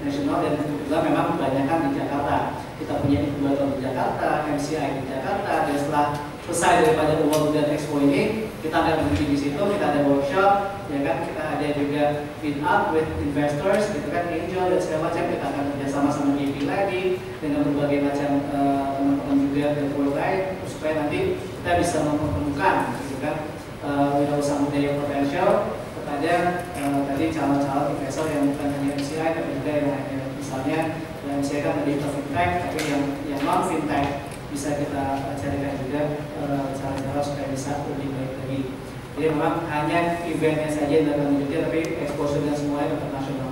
nasional dan juga memang kebanyakan di Jakarta. Kita punya inkubator di Jakarta, MCI di Jakarta, dan setelah selesai daripada World dan Expo ini, kita akan berhenti di situ, kita ada workshop, ya kan, kita ada juga meet up with investors, gitu kan, angel dan segala macam. Kita akan bekerjasama sama JP lagi dengan berbagai macam teman-teman juga dari worldwide, supaya nanti kita bisa mempertemukan, gitu kan, wirausaha muda yang potensial kepada tadi calon-calon investor yang bukan hanya MCI, tapi juga yang hanya misalnya yang MCI kan tadi ke fintech, tapi yang non fintech bisa kita carikan juga cara-cara supaya bisa lebih baik lagi. Jadi memang hanya eventnya saja yang dalam Jogja, tapi exposure-nya semuanya tetap nasional.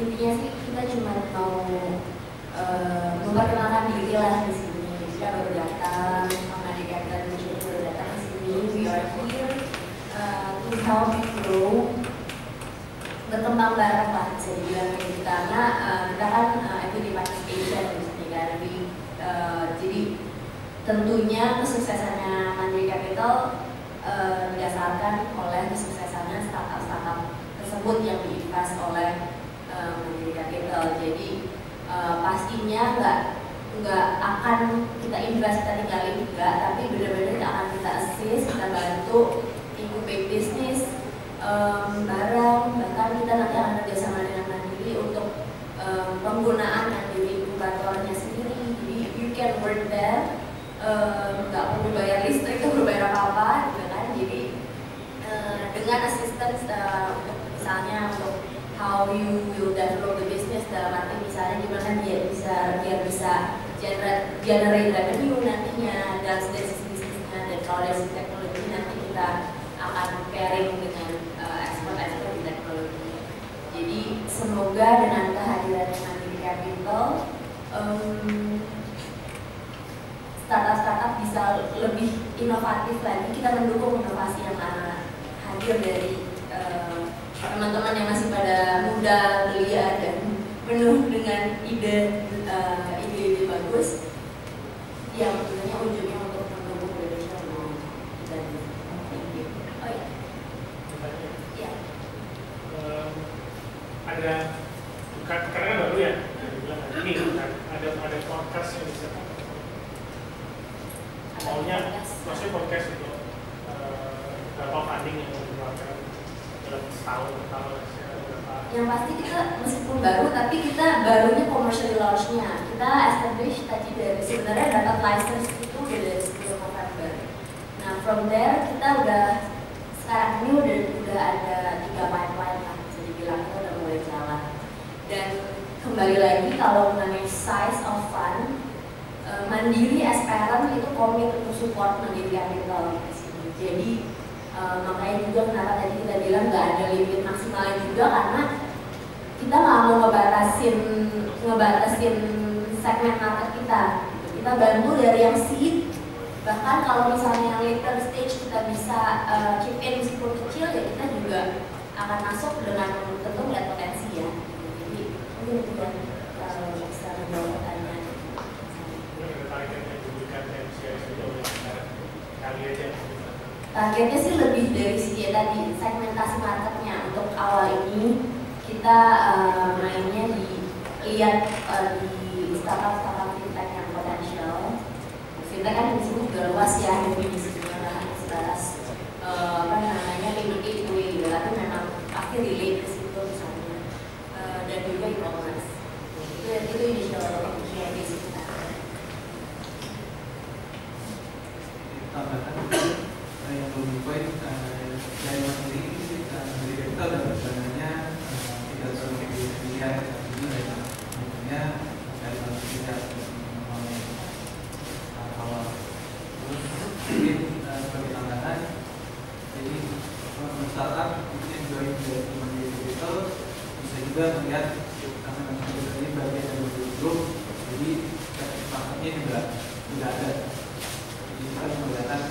Intinya sih kita cuma mau memperkenalkan diri lah di sini. Kita baru datang, Mandiri Capital juga baru datang di sini. We are here to help grow, berkembang bareng lah bisa dibilang gitu. Karena kita kan equity participation di sini kan. Jadi tentunya kesuksesannya Mandiri Capital didasarkan oleh kesuksesannya startup tersebut yang diinvest oleh Mandiri Capital. Jadi pastinya nggak akan kita invest, kita tinggalin enggak, tapi benar-benar akan kita assist, kita bantu incubate bisnis bareng, bahkan kita nanti akan kerjasama dengan Mandiri untuk penggunaan Mandiri inkubatornya sendiri. Jadi you can work there, nggak perlu bayar listrik, nggak perlu bayar apa-apa, gitu kan. Jadi dengan assistance untuk misalnya untuk how you will develop the business, dalam arti misalnya gimana biar bisa generate revenue nantinya, dan dari sisi bisnisnya, dan kalau dari sisi teknologi nanti kita akan pairing dengan expert di teknologi. Jadi semoga dengan kehadiran Mandiri Capital startup bisa lebih inovatif lagi. Kita mendukung inovasi yang hadir dari teman-teman yang masih pada muda, belia, dan penuh dengan ide bagus yang tentunya ujungnya untuk mendukung Indonesia. Thank you. Oh ya. Ya. Ada karena kan baru ya, ini ada podcast yang bisa maunya maksudnya podcast untuk berapa funding yang dikeluarkan dalam setahun pertama berapa? Yang pasti kita meskipun baru, tapi kita barunya commercially launch-nya. Kita establish tadi dari sebenarnya dapat license itu udah dari 10 November. Nah, from there kita udah sekarang ini udah ada 3 pipeline lah, bisa dibilang kita udah mulai jalan. Dan kembali lagi kalau mengenai size of fund, Mandiri as parent itu komit untuk support Mandiri Capital di sini. Jadi makanya juga kenapa tadi kita bilang nggak ada limit maksimalnya juga, karena kita nggak mau ngebatasin segmen market kita. Kita bantu dari yang seed, bahkan kalau misalnya yang later stage kita bisa chip in meskipun kecil, ya kita juga akan masuk dengan tentu melihat potensi ya. Jadi mungkin itu yang bisa menjawab pertanyaan. Targetnya sih lebih dari segi tadi segmentasi marketnya. Untuk awal ini kita mainnya lihat di startup fintech yang potensial. Fintech kan di sini juga luas ya, definisinya sebatas limited way, tapi memang pasti relate ke situ misalnya, dan juga e-commerce. Itu initial basic kita. Tambahkan yang belum poin dari Mandiri dari kita dan sebenarnya tidak selalu dilihat ini tentunya dari tidak awal terus mungkin sebagai tambahan, jadi startup mungkin juga dari Mandiri Digital bisa juga melihat karena ini bagian dari grup, jadi marketnya juga tidak ada. Kita melihatkan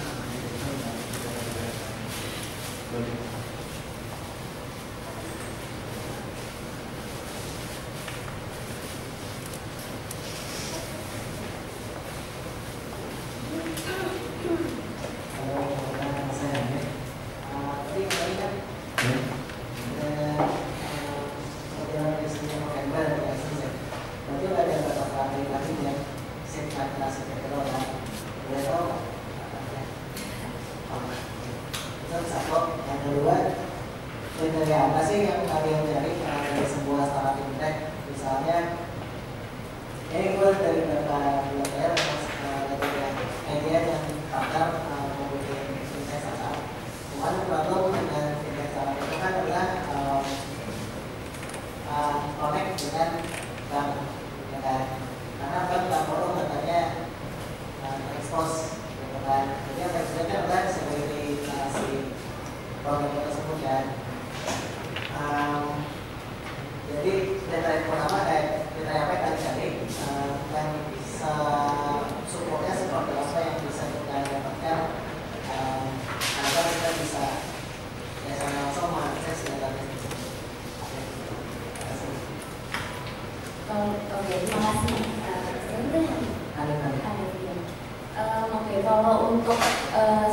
kalau untuk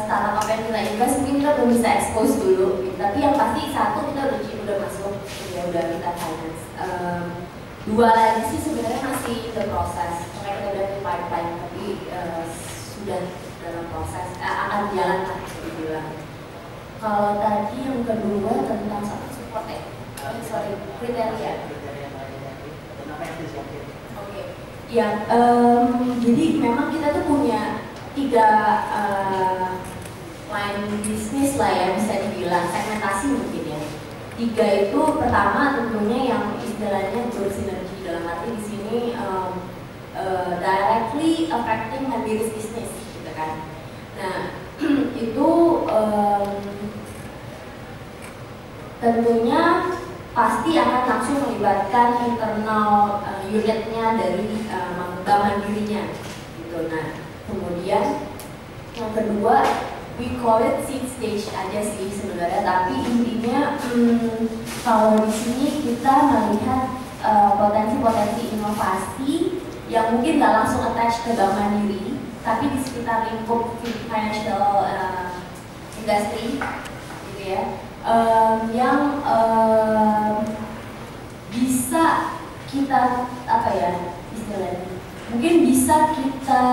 startup apa yang kita invest mungkin kita belum bisa expose dulu, tapi yang pasti satu kita udah masuk, ya udah kita finance. Dua lagi sih sebenarnya masih the proses, makanya kita udah di pipeline, tapi sudah dalam proses, akan jalan lah bisa dibilang. Kalau tadi yang kedua tentang support kriteria. Oke. Ya, jadi memang kita tuh punya 3 line bisnis lah ya, bisa dibilang segmentasi mungkin ya. 3 itu pertama tentunya yang istilahnya bersinergi, dalam arti di sini directly affecting Mandiri's business gitu kan. Nah itu tentunya pasti akan langsung melibatkan internal unitnya dari Bank Mandirinya gitu. Nah kemudian yang kedua, we call it seed stage aja sih sebenarnya, tapi intinya kalau di sini kita melihat potensi-potensi inovasi yang mungkin nggak langsung attach ke Bank Mandiri, tapi di sekitar lingkup financial industry, gitu ya, yang bisa kita apa ya istilahnya, mungkin bisa kita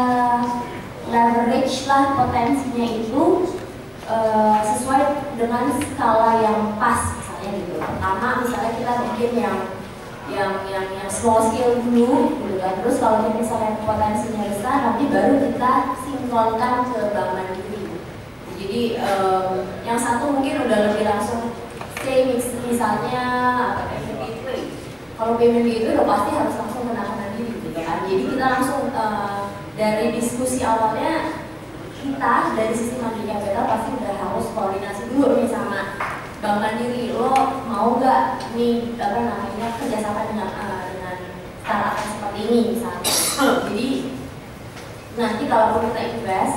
leverage lah potensinya itu sesuai dengan skala yang pas misalnya gitu. Pertama misalnya kita bikin yang small scale dulu gitu kan. Terus kalau misalnya potensinya besar nanti baru kita sinkronkan ke Bank Mandiri. Jadi yang satu mungkin udah lebih langsung misalnya apa payment gateway. Kalau payment gateway udah pasti harus langsung kena Mandiri gitu kan. Jadi kita langsung dari diskusi awalnya kita dari sisi Mandiri Capital pasti udah harus koordinasi dulu nih sama Bank Mandiri. Lo mau nggak nih apa namanya kerjasama dengan startup seperti ini misalnya. Jadi nanti kalau kita invest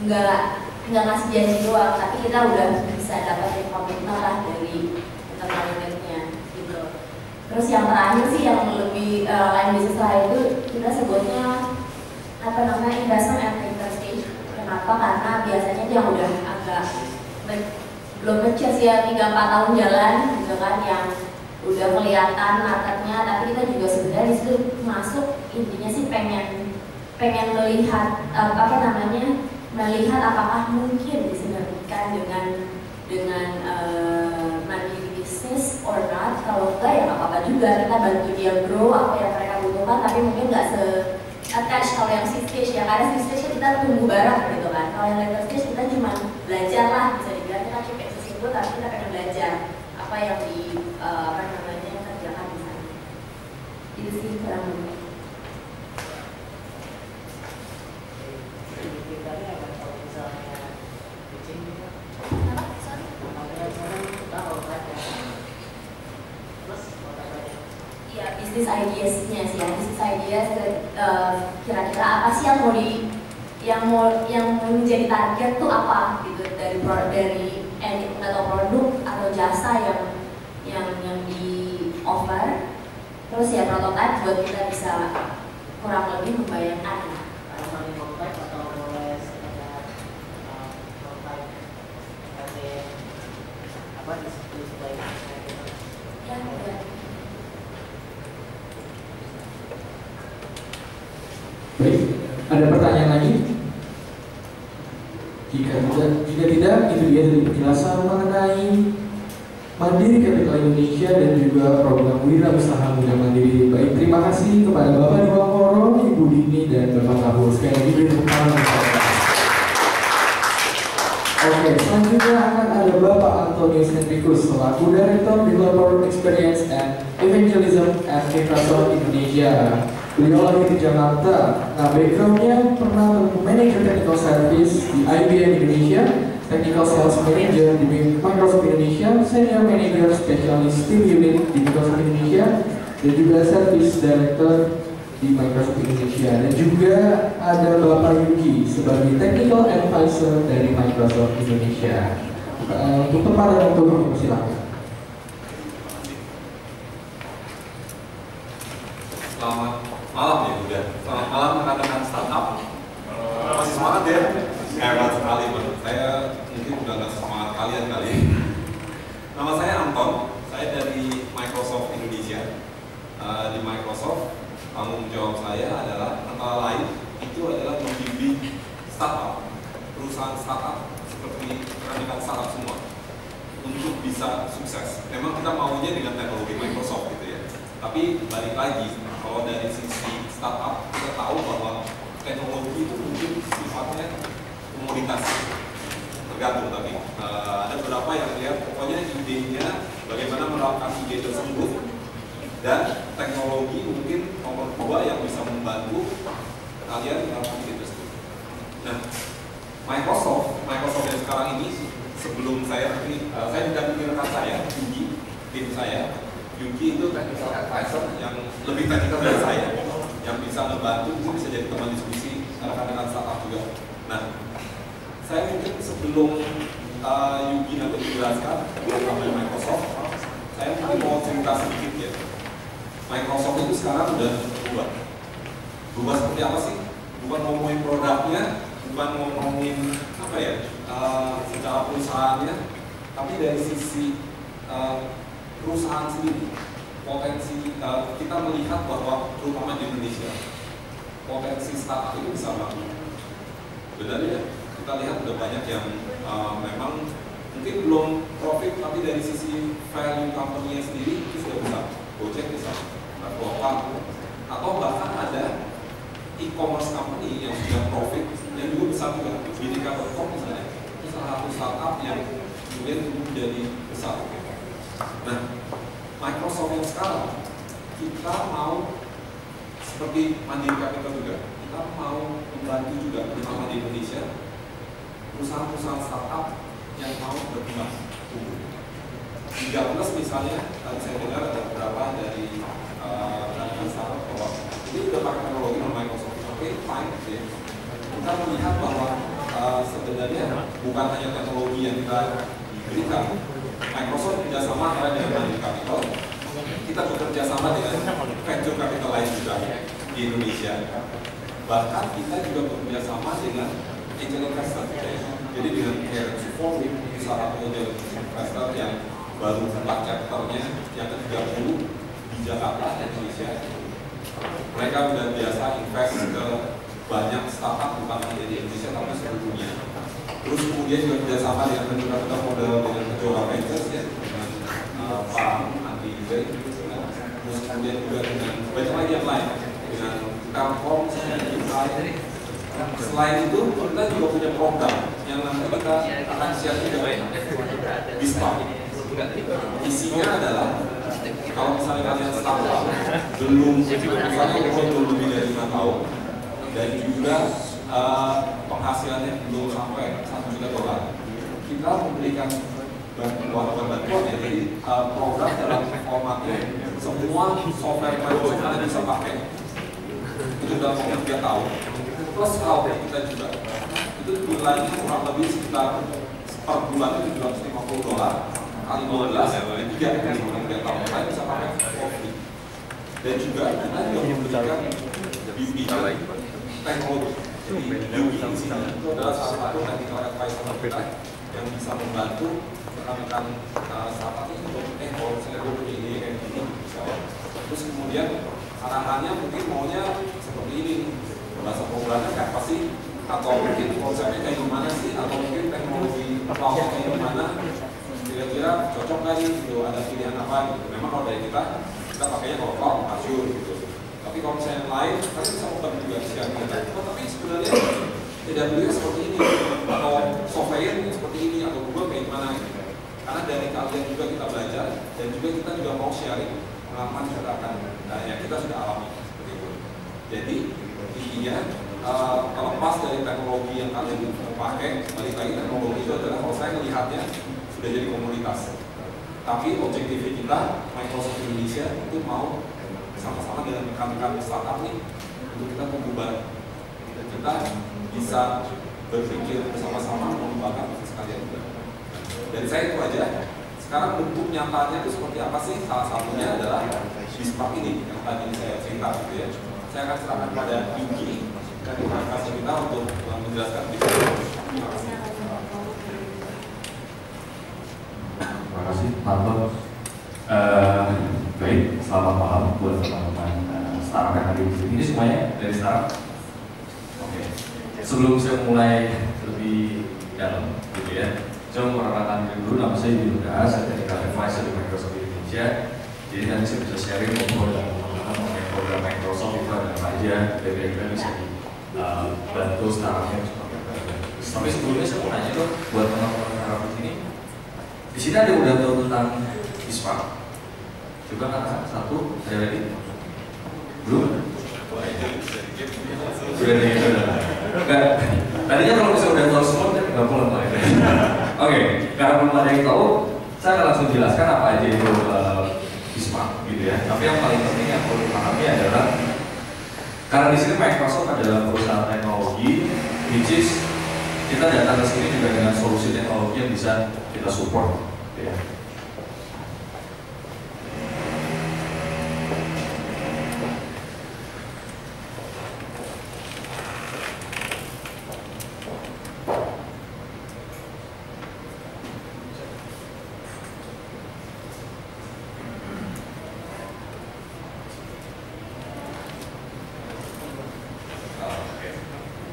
nggak ngasih janji doang, tapi kita udah bisa dapat komitmen lah dari intermediate-nya gitu. Terus yang terakhir sih yang lebih lain bisnis lain itu kita sebutnya apa namanya investment at later stage. Kenapa? Karena biasanya itu yang udah agak belum mature ya 3-4 tahun jalan gitu kan, yang udah kelihatan marketnya, tapi kita juga sebenarnya di situ masuk intinya sih pengen melihat apa namanya melihat apakah mungkin disinergikan dengan Mandiri bisnis or not. Kalau enggak ya nggak apa-apa juga, kita bantu dia grow apa yang mereka butuhkan, tapi mungkin nggak attach kalau yang seed stage ya, karena seed stage kita tunggu bareng gitu kan. Kalau yang later stage kita cuma belajar lah, bisa dibilang kita cuma itu, tapi kita pengen belajar apa yang di apa namanya kerjakan di sana. Itu sih kurang lebih. Iya, bisnis ideas-nya sih ya, bisnis ideas kira-kira apa sih yang menjadi target tuh apa gitu dari atau produk atau jasa yang di offer. Terus ya prototype buat kita bisa kurang lebih membayangkan. Kalau prototype atau boleh sekedar prototype apa display Ya, ya. Baik, ada pertanyaan lagi? Jika tidak, itu dia dari penjelasan mengenai Mandiri Capital Indonesia dan juga program Wira Usaha Muda Mandiri. Baik, terima kasih kepada Bapak Diwangkoro, Ibu Dini, dan Bapak Kabur. Sekali lagi beri tepuk tangan. Oke, selanjutnya akan ada Bapak Antonius Hendrikus selaku Director Developer Experience and Evangelism at Microsoft Indonesia. Beliau lahir di Jakarta. Nah, backgroundnya pernah manager technical service di IBM Indonesia, technical sales manager di Microsoft Indonesia, senior manager specialist team unit di Microsoft Indonesia, dan juga service director di Microsoft Indonesia. Dan juga ada Bapak Yuki sebagai technical advisor dari Microsoft Indonesia. Untuk tempat dan waktu silakan. Selamat malam ya Bunda. Selamat malam rekan-rekan startup. Masih semangat ya? Hebat sekali Bang. Saya mungkin udah nggak semangat kalian kali. Nama saya Anton. Saya dari Microsoft Indonesia. Di Microsoft tanggung jawab saya adalah antara lain itu adalah membimbing startup, perusahaan startup seperti rekan-rekan startup semua untuk bisa sukses. Memang kita maunya dengan teknologi Microsoft gitu ya. Tapi balik lagi, kalau dari sisi startup kita tahu bahwa teknologi itu mungkin sifatnya komoditas, tergantung. Tapi ada beberapa yang lihat pokoknya idenya bagaimana menerapkan ide tersebut, dan teknologi mungkin nomor 2 yang bisa membantu kalian menerapkan ide tersebut. Nah, Microsoft yang sekarang ini sebelum saya didampingi rekan saya, Yuki, tim saya. Yuki itu technical advisor yang lebih teknikal dari saya, yang bisa membantu, mungkin bisa jadi teman diskusi rekan-rekan startup juga. Nah, saya mungkin sebelum Yuki nanti menjelaskan tentang Microsoft, saya mungkin mau cerita sedikit ya. Microsoft itu sekarang udah berubah seperti apa sih? Bukan ngomongin produknya, bukan ngomongin apa ya, secara perusahaannya, tapi dari sisi perusahaan sendiri, potensi kita melihat bahwa terutama di Indonesia potensi startup itu bisa banget. sebenarnya kita lihat udah banyak yang memang mungkin belum profit, tapi dari sisi value company-nya sendiri itu sudah besar. Gojek bisa, Traveloka, atau bahkan ada e-commerce company yang sudah profit yang juga besar juga. Binika.com misalnya, itu salah satu startup yang kemudian menjadi besar. Nah, Microsoft yang sekarang kita mau seperti Mandiri Capital juga, kita mau membantu juga terutama di Indonesia perusahaan-perusahaan startup yang mau berkembang. 3+ misalnya, tadi saya dengar ada beberapa dari startup bahwa ini udah pakai teknologi Microsoft, oke, fine, ya. Kita melihat bahwa sebenarnya bukan hanya teknologi yang kita berikan. Microsoft kerjasama dengan Mandiri Capital, kita bekerja sama dengan venture capital lain juga di Indonesia. Bahkan kita juga bekerja sama dengan angel investor. Jadi dengan Care4, salah satu angel investor yang baru buka chapternya yang ke-30 di Jakarta, Indonesia. Mereka sudah biasa invest ke banyak startup bukan hanya di Indonesia tapi seluruh dunia. Terus kemudian juga kerjasama dengan venture capital model dengan Kejora Ventures ya, dengan Pak Andi juga, terus kemudian juga dengan banyak lagi yang lain, dengan Telkom, selain itu kita juga punya program yang nanti kita akan share juga di Spark. Isinya adalah kalau misalnya kalian startup belum misalnya belum lebih dari 5 tahun dan juga penghasilannya belum sampai $1 juta, kita memberikan bantuan ya, jadi program dalam formatnya semua software Microsoft Anda bisa pakai itu dalam waktu 3 tahun plus cloud kita juga itu nilainya kurang lebih sekitar per bulan itu $750 kali 12 kali 3 kali 3 tahun kalian bisa pakai free. Dan juga kita memberikan bimbingan teknologi. Jadi bimbingan di sini itu adalah salah satu technical advisor kita yang bisa membantu rekan-rekan startup ini untuk kalau misalnya gue punya ide kayak gini terus kemudian arahannya mungkin maunya seperti ini bahasa programnya kayak apa sih atau mungkin konsepnya kayak gimana sih atau mungkin teknologi cloud kayak gimana kira-kira cocok nggak nih gitu, ada pilihan apa gitu. Memang kalau dari kita pakainya kalau cloud Azure gitu, tapi kalau misalnya yang lain kan bisa open juga siang kita tapi sebenarnya tidak beli seperti ini atau software seperti ini atau Google kayak gimana gitu. Karena dari kalian juga kita belajar dan juga kita juga mau sharing pengalaman katakan yang kita sudah alami seperti itu. Jadi intinya terlepas dari teknologi yang kalian pakai, balik lagi teknologi itu adalah kalau saya melihatnya sudah jadi komunitas. Tapi objektif kita Microsoft Indonesia itu mau sama-sama dengan rekan-rekan startup nih untuk kita tumbuh bareng. Kita bisa berpikir bersama-sama mengembangkan bisnis kalian juga. Dari saya itu aja. Sekarang bentuk nyatanya itu seperti apa sih? Salah satunya adalah di Spark ini yang tadi saya cerita gitu ya. Saya akan serahkan pada Yuki dan kasih kita untuk menjelaskan bisnis. Terima kasih. Terima kasih, Pak. Baik, selamat malam buat teman-teman startup yang hadir di sini. Ini semuanya dari startup. Oke. Sebelum saya mulai lebih dalam, gitu ya, saya mau perkenalkan diri dulu. Nama saya Yudi Nugraha, saya Technical Advisor di Microsoft Indonesia. Jadi nanti saya bisa sharing mengenai program Microsoft itu ada apa aja, kira-kira bisa dibantu startupnya seperti apa. Tapi sebelumnya saya mau nanya tuh buat teman-teman startup di sini. Di sini ada udah tahu tentang Spark. Coba kata satu, ada lagi? Belum? Sudah ada gitu. Enggak. Tadinya kalau misalnya udah tahu semua, kan nggak pulang lagi. Oke, karena belum ada yang tahu, saya akan langsung jelaskan apa aja itu Spark, gitu ya. Tapi yang paling penting yang perlu dipahami adalah karena di sini Microsoft adalah perusahaan teknologi, which is kita datang ke sini juga dengan solusi teknologi yang bisa kita support, ya.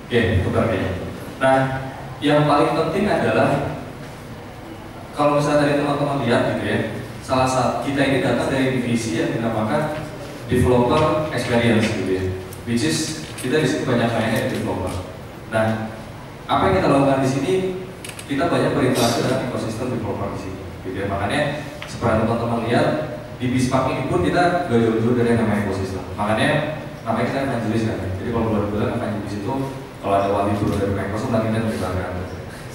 Oke, tukar ya. Nah, yang paling penting adalah kalau misalnya tadi teman-teman lihat gitu ya, salah satu kita ini datang dari divisi yang dinamakan developer experience gitu ya, which is kita di sini banyak mainnya di developer. Nah, apa yang kita lakukan di sini, kita banyak berinteraksi dengan ekosistem developer di sini gitu ya. Makanya seperti teman-teman lihat di Bismarck ini pun kita gak jauh-jauh dari yang namanya ekosistem. Makanya kita evangelis kan. Jadi kalau boleh bilang evangelis itu kalau ada wali dulu dari Microsoft nanti kita menyebarkan.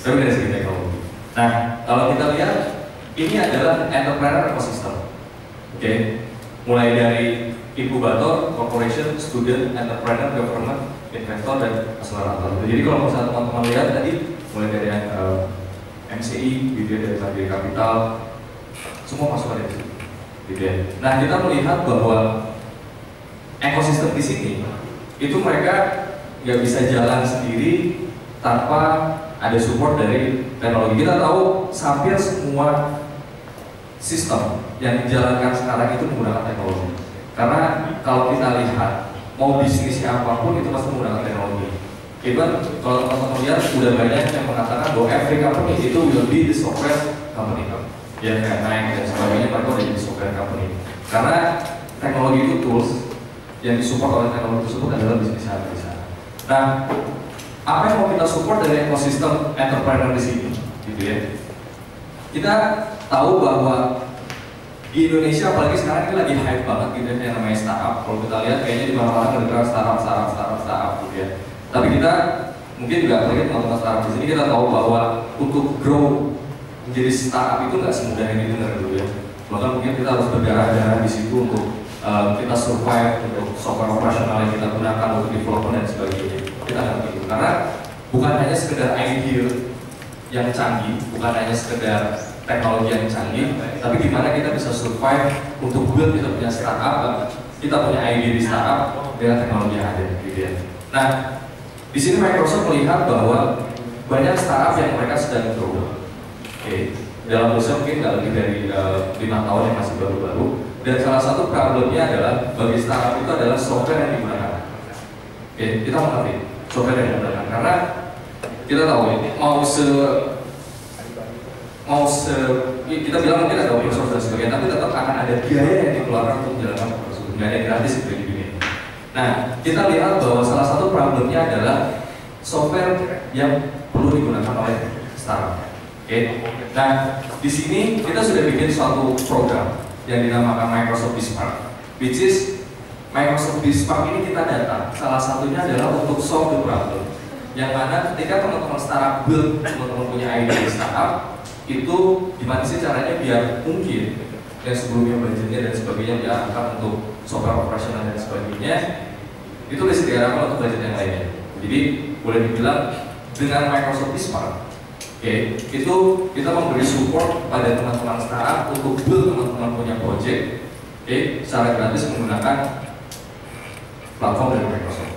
Tapi dari segi teknologi. Nah, kalau kita lihat ini adalah entrepreneur ekosistem. Oke. Mulai dari inkubator, corporation, student, entrepreneur, government, investor, dan akselerator. Jadi kalau misalnya teman-teman lihat tadi mulai dari MCI, gitu ya, dari Mandiri Capital, semua masuk ada di sini. Gitu ya. Nah, kita melihat bahwa ekosistem di sini itu mereka nggak bisa jalan sendiri tanpa ada support dari teknologi. Kita tahu hampir semua sistem yang dijalankan sekarang itu menggunakan teknologi. Karena kalau kita lihat mau bisnisnya apapun itu pasti menggunakan teknologi. Even kalau teman-teman lihat sudah banyak yang mengatakan bahwa every company itu will be the software company. Ya kayak Nike dan sebagainya mereka udah jadi software company. Karena teknologi itu tools yang disupport oleh teknologi tersebut adalah bisnis yang ada di sana. Nah, apa yang mau kita support dari ekosistem entrepreneur di sini, gitu ya? Kita tahu bahwa di Indonesia apalagi sekarang ini lagi hype banget gitu ya, yang namanya startup. Kalau kita lihat kayaknya di mana-mana ada startup gitu ya. Tapi kita mungkin juga apalagi teman-teman startup di sini kita tahu bahwa untuk grow menjadi startup itu nggak semudah yang didengar dulu ya. Bahkan mungkin kita harus berdarah-darah di situ untuk kita survive, untuk software operasional yang kita gunakan untuk development dan sebagainya. Kita akan begitu karena bukan hanya sekedar idea yang canggih, bukan hanya sekedar teknologi yang canggih, tapi gimana kita bisa survive untuk build kita punya startup, kita punya ide di startup dengan teknologi yang ada, gitu ya. Nah, di sini Microsoft melihat bahwa banyak startup yang mereka sedang grow. Oke, dalam usia mungkin nggak lebih dari 5 tahun yang masih baru-baru. Dan salah satu problemnya adalah bagi startup itu adalah software yang digunakan. Oke, kita mengerti software yang digunakan karena kita tahu ini kita bilang mungkin ada open source dan sebagainya, tapi tetap akan ada biaya yang dikeluarkan untuk menjalankan open source, nggak ada yang gratis seperti di dunia. Nah, kita lihat bahwa salah satu problemnya adalah software yang perlu digunakan oleh startup. Oke, nah di sini kita sudah bikin suatu program yang dinamakan Microsoft Bismarck, which is Microsoft Bismarck ini kita datang. Salah satunya adalah untuk solve the problem. Yang mana ketika teman-teman startup build, teman-teman punya ide startup, itu gimana sih caranya biar mungkin yang sebelumnya budgetnya dan sebagainya diarahkan untuk software operasional dan sebagainya, itu disediakan untuk budget yang lainnya. Jadi boleh dibilang dengan Microsoft Bismarck, itu kita memberi support pada teman-teman startup untuk build teman-teman punya project, secara gratis menggunakan platform dari Microsoft.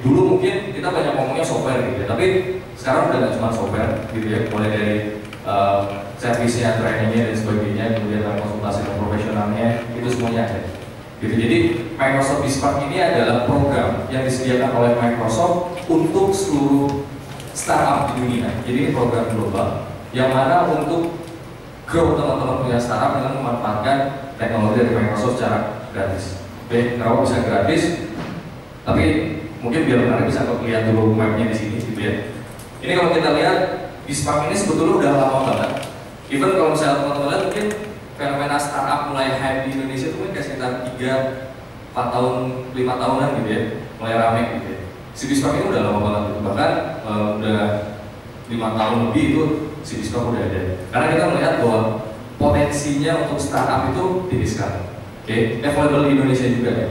Dulu mungkin kita banyak ngomongnya software gitu ya, tapi sekarang udah nggak cuma software gitu ya, mulai dari servisnya, trainingnya dan sebagainya, kemudian konsultasi dan profesionalnya, itu semuanya ada. Gitu. Jadi Microsoft Bismarck ini adalah program yang disediakan oleh Microsoft untuk seluruh startup di dunia. Jadi ini program global yang mana untuk grow teman-teman punya startup dengan memanfaatkan teknologi dari Microsoft secara gratis. Kenapa bisa gratis? Tapi mungkin biar menarik bisa lihat dulu mapnya di sini, gitu ya. Ini kalau kita lihat Bismarck ini sebetulnya udah lama banget. Even kalau misalnya teman-teman lihat mungkin fenomena startup mulai hype di Indonesia itu mungkin sekitar 3, 4 tahun, 5 tahunan gitu ya, mulai rame gitu ya. Si Bismarck ini udah lama banget, bahkan udah 5 tahun lebih itu si Bismarck udah ada. Karena kita melihat bahwa potensinya untuk startup itu tinggi sekali. Available di Indonesia juga ya.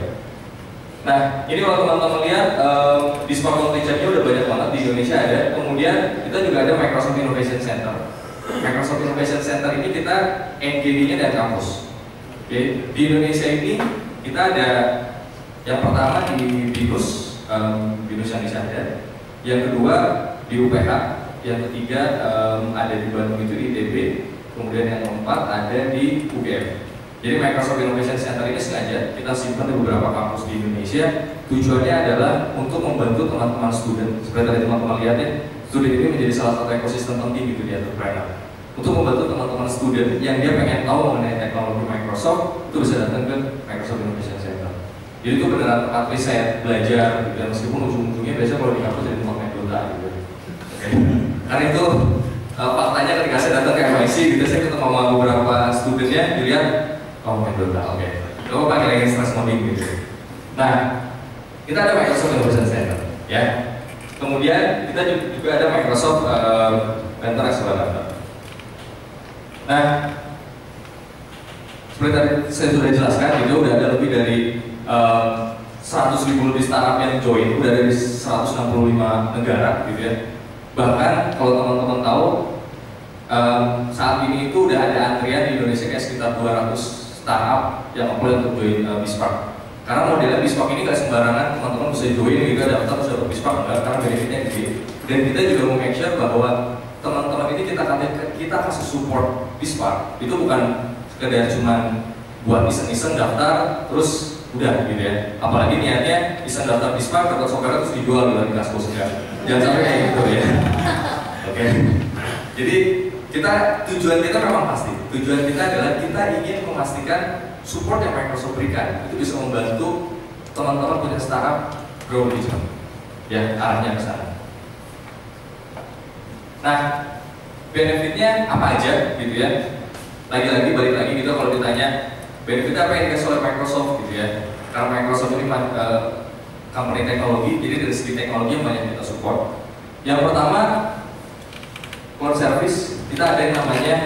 Nah, ini kalau teman-teman lihat Bismarck Knowledge-nya udah banyak banget di Indonesia ada. Kemudian kita juga ada Microsoft Innovation Center. Microsoft Innovation Center ini kita NGD-nya dari kampus. Di Indonesia ini kita ada yang pertama di BINUS, BINUS yang ada. Yang kedua di UPH, yang ketiga ada di Bandung itu ITB, kemudian yang keempat ada di UGM. Jadi Microsoft Innovation Center ini sengaja kita simpan di beberapa kampus di Indonesia tujuannya adalah untuk membantu teman-teman student. Seperti tadi teman-teman lihat ya, student ini menjadi salah satu ekosistem penting gitu di entrepreneur. Untuk membantu teman-teman student yang dia pengen tahu mengenai teknologi Microsoft, itu bisa datang ke Microsoft Innovation Center. Jadi itu beneran tempat riset, belajar, gitu. Dan meskipun ujung-ujungnya biasanya kalau di kampus jadi tempat main Dota gitu. Okay. Karena itu faktanya ketika saya datang ke MIC gitu, saya ketemu sama beberapa studentnya, dilihat main Dota, oke. Lo pakai lagi stress modding gitu. Nah, kita ada Microsoft Innovation Center, ya. Kemudian kita juga ada Microsoft Mentor Accelerator. Nah, seperti tadi saya sudah jelaskan, itu udah ada lebih dari 100.000 lebih startup yang join, udah dari 165 negara, gitu ya. Bahkan kalau teman-teman tahu, saat ini itu udah ada antrian di Indonesia kayak sekitar 200 startup yang apply untuk join Bispark. Karena modelnya Bispark ini gak sembarangan teman-teman bisa join gitu, daftar bisa ke Bispark enggak, karena benefitnya gede. Dan kita juga mau make sure bahwa teman-teman ini kita kasih support Bispark itu bukan sekedar cuman buat iseng-iseng daftar terus udah gitu ya. Apalagi niatnya iseng daftar Bispark dapat software terus dijual di Kaskus ya. Jangan sampai kayak gitu ya. Oke. Jadi tujuan kita memang pasti. Tujuan kita adalah kita ingin memastikan support yang Microsoft berikan itu bisa membantu teman-teman punya startup grow lebih cepat. Ya, arahnya ke sana. Nah, benefitnya apa aja gitu ya? Lagi-lagi balik lagi gitu kalau ditanya benefitnya apa yang dikasih oleh Microsoft gitu ya? Karena Microsoft ini company teknologi, jadi dari segi teknologi yang banyak kita support. Yang pertama, cloud service kita ada yang namanya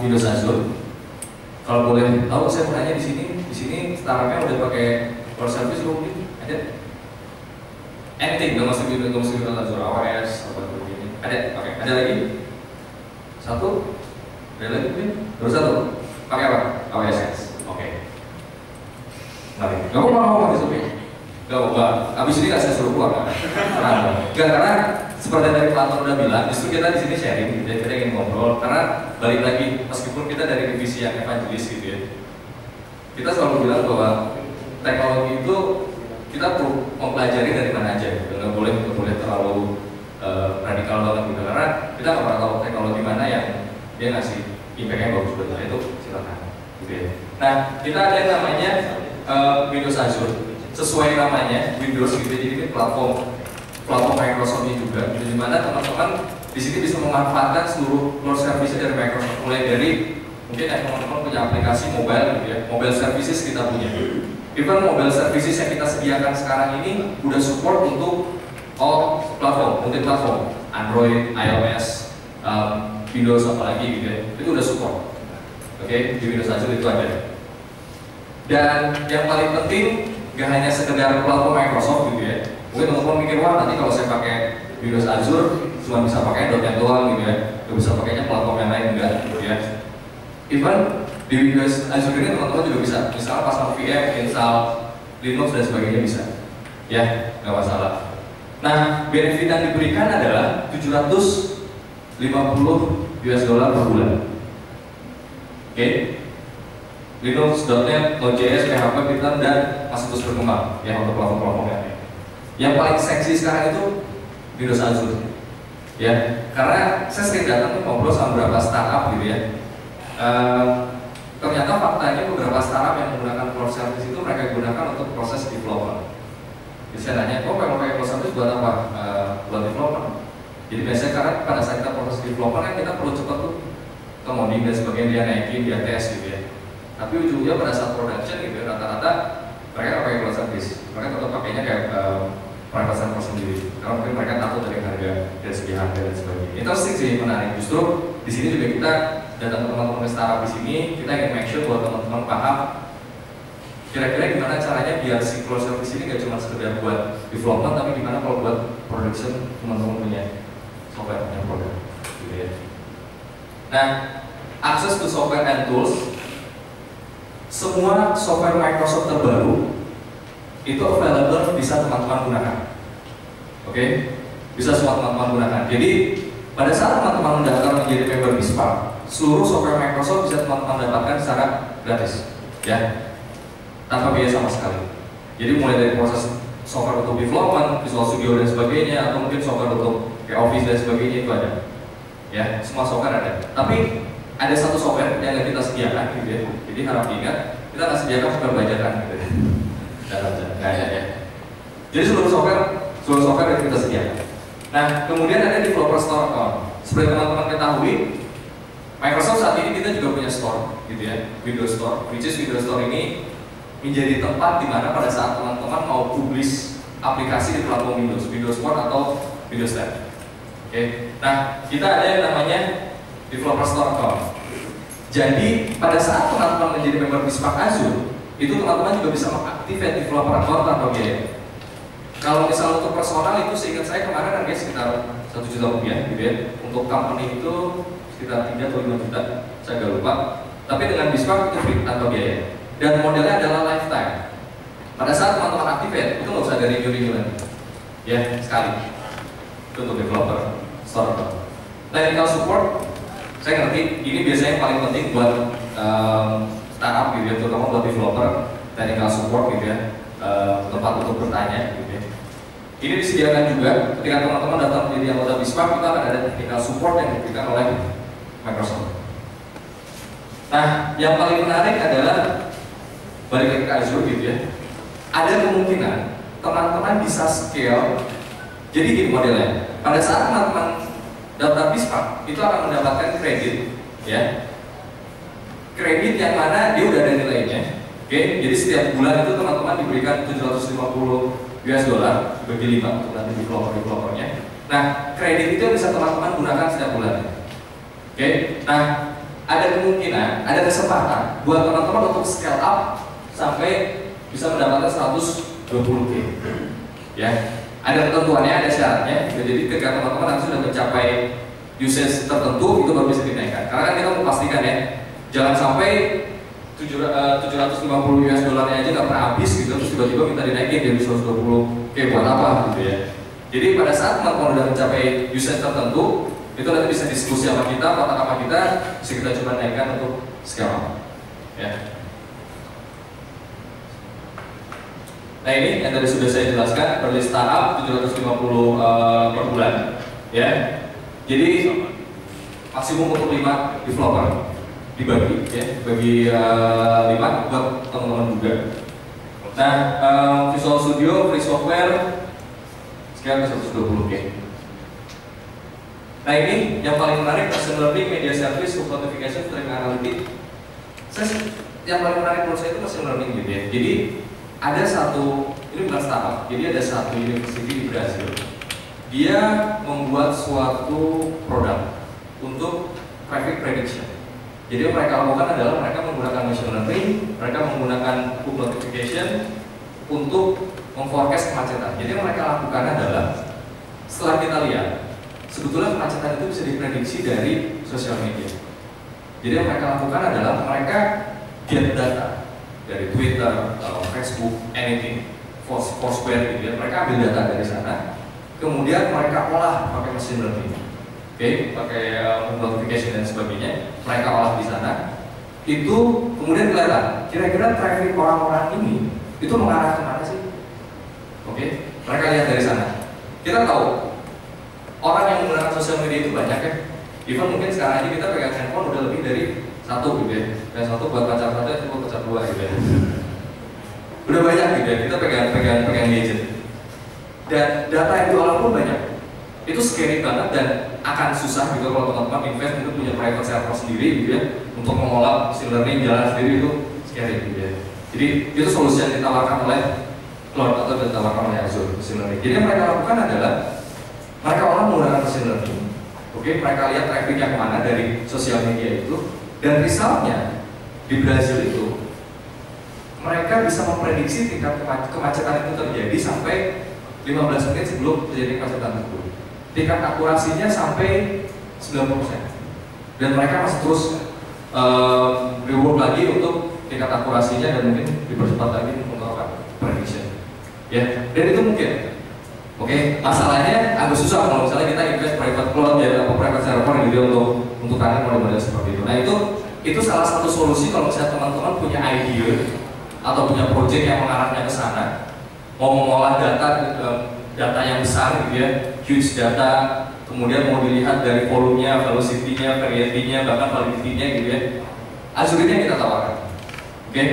Windows Azure. Kalau boleh tahu, saya mau nanya di sini startupnya udah pakai cloud service belum mungkin? Ada? Anything, nggak mesti Windows Azure, AWS, apa begini? Ada? Oke, ada lagi? Satu? Ada lagi mungkin? Baru satu? Pakai apa? AWS. Oke. Nggak mau pakai Sophie? Gak apa, abis ini nggak saya suruh keluar kan? Karena seperti dari Platon udah bilang, justru kita di sini sharing, kita ingin ngobrol. Karena balik lagi, meskipun kita dari divisi yang evangelis gitu ya, kita selalu bilang bahwa teknologi itu kita perlu mempelajari dari mana aja, gitu. Nggak boleh terlalu radikal banget gitu. Karena kita nggak pernah tahu teknologi mana yang dia ngasih impact-nya bagus buat kita, itu silakan. Gitu ya. Nah, kita ada yang namanya Windows Azure. Sesuai namanya Windows gitu, jadi ini platform Microsoft ini juga, di mana teman-teman di sini bisa memanfaatkan seluruh cloud service dari Microsoft, mulai dari mungkin teman-teman punya aplikasi mobile gitu ya, mobile services kita punya. Even mobile services yang kita sediakan sekarang ini udah support untuk all platform, multi platform, Android, iOS, Windows apalagi gitu ya, itu udah support. Oke, di Windows Azure itu ada. Dan yang paling penting, gak hanya sekedar platform Microsoft gitu ya. Mungkin teman-teman mikir, wah nanti kalau saya pakai Windows Azure cuma bisa pakai .NET doang gitu ya, gak bisa pakainya platform yang lain, enggak gitu ya. Even di Windows Azure ini teman-teman juga bisa, misalnya pasang VM, install Linux dan sebagainya bisa. Ya, gak masalah. Nah, benefit yang diberikan adalah $750 per bulan. Oke. Linux, .NET, Node.js, PHP, Python, dan masih terus berkembang ya untuk platform-platformnya. Yang paling seksi sekarang itu Windows Azure ya, karena saya sering datang ngobrol sama beberapa startup gitu ya. Ternyata faktanya beberapa startup yang menggunakan cloud service itu mereka gunakan untuk proses development. Jadi saya nanya, kok mau pakai cloud service buat apa? Buat development. Jadi biasanya karena pada saat kita proses development kan kita perlu cepat tuh ke modding dan sebagainya, dia naikin, dia tes gitu ya. Tapi ujungnya pada saat production gitu, rata-rata mereka pakai cloud service. Mereka tetap pakainya kayak private server sendiri. Karena mungkin mereka takut dari harga, dari segi harga dan sebagainya. Interesting sih, menarik. Justru di sini juga kita datang ke teman-teman startup di sini, kita ingin make sure buat teman-teman paham kira-kira gimana caranya biar si cloud service ini gak cuma sekedar buat development, tapi gimana kalau buat production teman-teman punya software, punya produk. Gitu ya. Nah, access to software and tools. Semua software Microsoft terbaru itu available bisa teman-teman gunakan. Oke? Bisa semua teman-teman gunakan. Jadi pada saat teman-teman mendaftar menjadi member Bispark, seluruh software Microsoft bisa teman-teman dapatkan secara gratis, ya, tanpa biaya sama sekali. Jadi mulai dari proses software untuk development, Visual Studio dan sebagainya, atau mungkin software untuk kayak Office dan sebagainya itu ada. Ya, semua software ada. Tapi ada satu software yang kita sediakan gitu ya. Jadi harap diingat, kita nggak sediakan software bajakan gitu ya. Nggak ada ya. Jadi seluruh software yang kita sediakan. Nah, kemudian ada developer store account. Seperti teman-teman ketahui, Microsoft saat ini kita juga punya store, gitu ya, Windows Store. Which is Windows Store ini menjadi tempat di mana pada saat teman-teman mau publish aplikasi di platform Windows, Windows Phone atau Windows 10. Oke, nah kita ada yang namanya developer store account. Jadi pada saat teman-teman menjadi member di Spark Azure, itu teman-teman juga bisa mengaktifkan developer account tanpa biaya. Kalau misalnya untuk personal itu seingat saya kemarin harganya sekitar 1 juta rupiah gitu ya. Untuk company itu sekitar 3 atau 5 juta, saya agak lupa. Tapi dengan Spark itu free tanpa biaya. Dan modelnya adalah lifetime. Pada saat teman-teman activate, itu nggak usah ada review lagi. Ya, sekali. Itu untuk developer store. Technical support, saya ngerti ini biasanya yang paling penting buat startup gitu ya, terutama buat developer. Technical support gitu ya, tempat untuk bertanya gitu ya. Ini disediakan juga ketika teman-teman datang menjadi anggota Spark, kita akan ada technical support yang diberikan oleh Microsoft. Nah, yang paling menarik adalah balik ke Azure gitu ya. Ada kemungkinan teman-teman bisa scale. Jadi gini modelnya. Pada saat teman-teman daftar Spark, itu akan mendapatkan kredit, ya. Kredit yang mana dia udah ada nilainya. Oke, jadi setiap bulan itu teman-teman diberikan 750 US dollar bagi 5 untuk nanti developer-developernya. Nah, kredit itu bisa teman-teman gunakan setiap bulan. Oke, nah ada kemungkinan, ada kesempatan buat teman-teman untuk scale up sampai bisa mendapatkan 120K. Ya, ada ketentuannya, ada syaratnya. Jadi ketika teman-teman nanti sudah mencapai usage tertentu, itu baru bisa dinaikkan. Karena kan kita mau pastikan ya, jangan sampai 750 US dollarnya aja nggak pernah habis gitu, terus tiba-tiba minta dinaikin jadi 120K buat apa gitu ya. Jadi pada saat teman-teman udah mencapai usage tertentu, itu nanti bisa diskusi sama kita, kontak sama kita, bisa kita coba naikkan untuk scale up. Ya. Nah ini yang tadi sudah saya jelaskan, per startup 750 per bulan, ya. Jadi maksimum untuk 5 developer dibagi, ya, bagi 5 buat teman-teman juga. Nah, Visual Studio free software sekitar 120K. Nah ini yang paling menarik, machine learning, media service, notification, streaming analytics. Yang paling menarik menurut saya itu machine learning gitu ya. Jadi ada satu, ini bukan startup, jadi ada satu university di Brazil. Dia membuat suatu produk untuk traffic prediction. Jadi yang mereka lakukan adalah mereka menggunakan machine learning, mereka menggunakan push notification untuk memforecast kemacetan. Jadi yang mereka lakukan adalah setelah kita lihat, sebetulnya kemacetan itu bisa diprediksi dari sosial media. Jadi yang mereka lakukan adalah mereka get data dari Twitter, Facebook, anything, Foursquare gitu ya. Mereka ambil data dari sana, kemudian mereka olah pakai machine learning. Oke, pakai notification dan sebagainya, mereka olah di sana. Itu kemudian kelihatan kira-kira traffic orang-orang ini itu mengarah kemana sih? Oke, mereka lihat dari sana. Kita tahu orang yang menggunakan sosial media itu banyak ya. Even mungkin sekarang aja kita pegang handphone udah lebih dari 1 gitu ya. Dan 1 buat pacar 1, itu buat pacar 2 gitu ya. Udah banyak gitu ya, kita pegang gadget. Dan data yang diolah pun banyak. Itu scary banget dan akan susah gitu kalau teman-teman invest itu punya private server sendiri gitu ya, untuk mengolah machine learning jalan sendiri, itu scary gitu ya. Jadi itu solusi yang ditawarkan oleh Cloud atau ditawarkan oleh Azure machine learning. Jadi yang mereka lakukan adalah mereka olah menggunakan machine learning. Oke, mereka lihat trafficnya kemana dari sosial media itu, dan resultnya di Brazil itu mereka bisa memprediksi tingkat kemacetan itu terjadi sampai 15 menit sebelum terjadi kemacetan tersebut. Tingkat akurasinya sampai 90%. Dan mereka masih terus reward lagi untuk tingkat akurasinya dan mungkin dipercepat lagi untuk apa? Prediction. Ya, dan itu mungkin. Oke, masalahnya agak susah kalau misalnya kita invest private cloud ya, atau private server gitu untuk kalian model-model seperti itu. Nah itu salah satu solusi kalau misalnya teman-teman punya idea atau punya project yang mengarahnya ke sana, mau mengolah data yang besar gitu ya, huge data, kemudian mau dilihat dari volumenya, velocity-nya, variety-nya, bahkan validity-nya gitu ya. Azure ini yang kita tawarkan. Oke,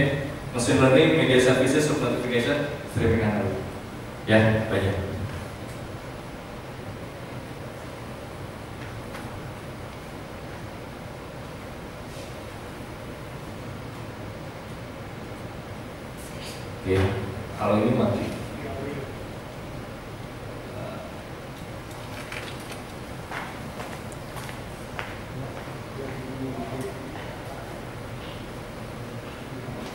machine learning, media services, sub notification, streaming analytics. Ya, banyak. Oke, kalau ini mati.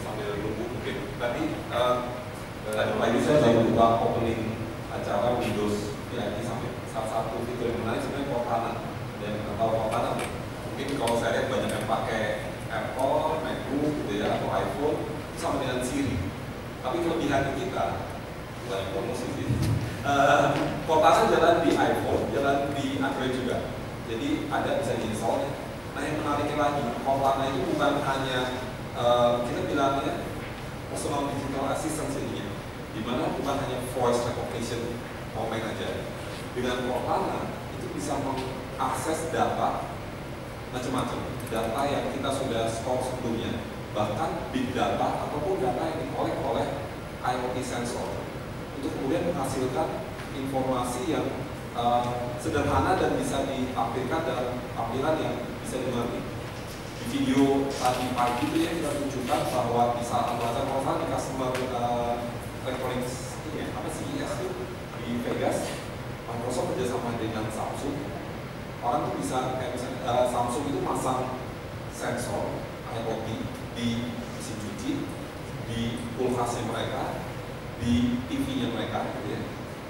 Sambil nunggu mungkin. Tadi pagi saya sudah buka opening acara Windows ya, sampai salah satu fitur yang menarik sebenarnya Cortana. Dan tahu Cortana, mungkin kalau saya lihat banyak yang pakai Apple, MacBook gitu ya, atau iPhone sama dengan Siri. Tapi kelebihan kita, banyak promosi sih. Cortana jalan di iPhone, jalan di Android juga. Jadi ada bisa diinstal. Nah yang menariknya lagi, Cortana itu bukan hanya kita bilangnya personal digital assistant jadinya, dimana bukan hanya voice recognition komen aja. Dengan Cortana itu bisa mengakses data macam-macam, data yang kita sudah store sebelumnya, bahkan big data ataupun data yang dikolek oleh IoT sensor untuk kemudian menghasilkan informasi yang sederhana dan bisa ditampilkan dalam tampilan yang bisa dimengerti. Di video tadi pagi itu ya kita tunjukkan bahwa di saat pembelajaran Cortana di customer electronics ini ya, apa sih CES itu di Vegas, Microsoft kerjasama dengan Samsung. Orang tuh bisa kayak misalnya Samsung itu masang sensor IoT di mesin cuci, di kulkasnya mereka, di TV-nya mereka, gitu ya.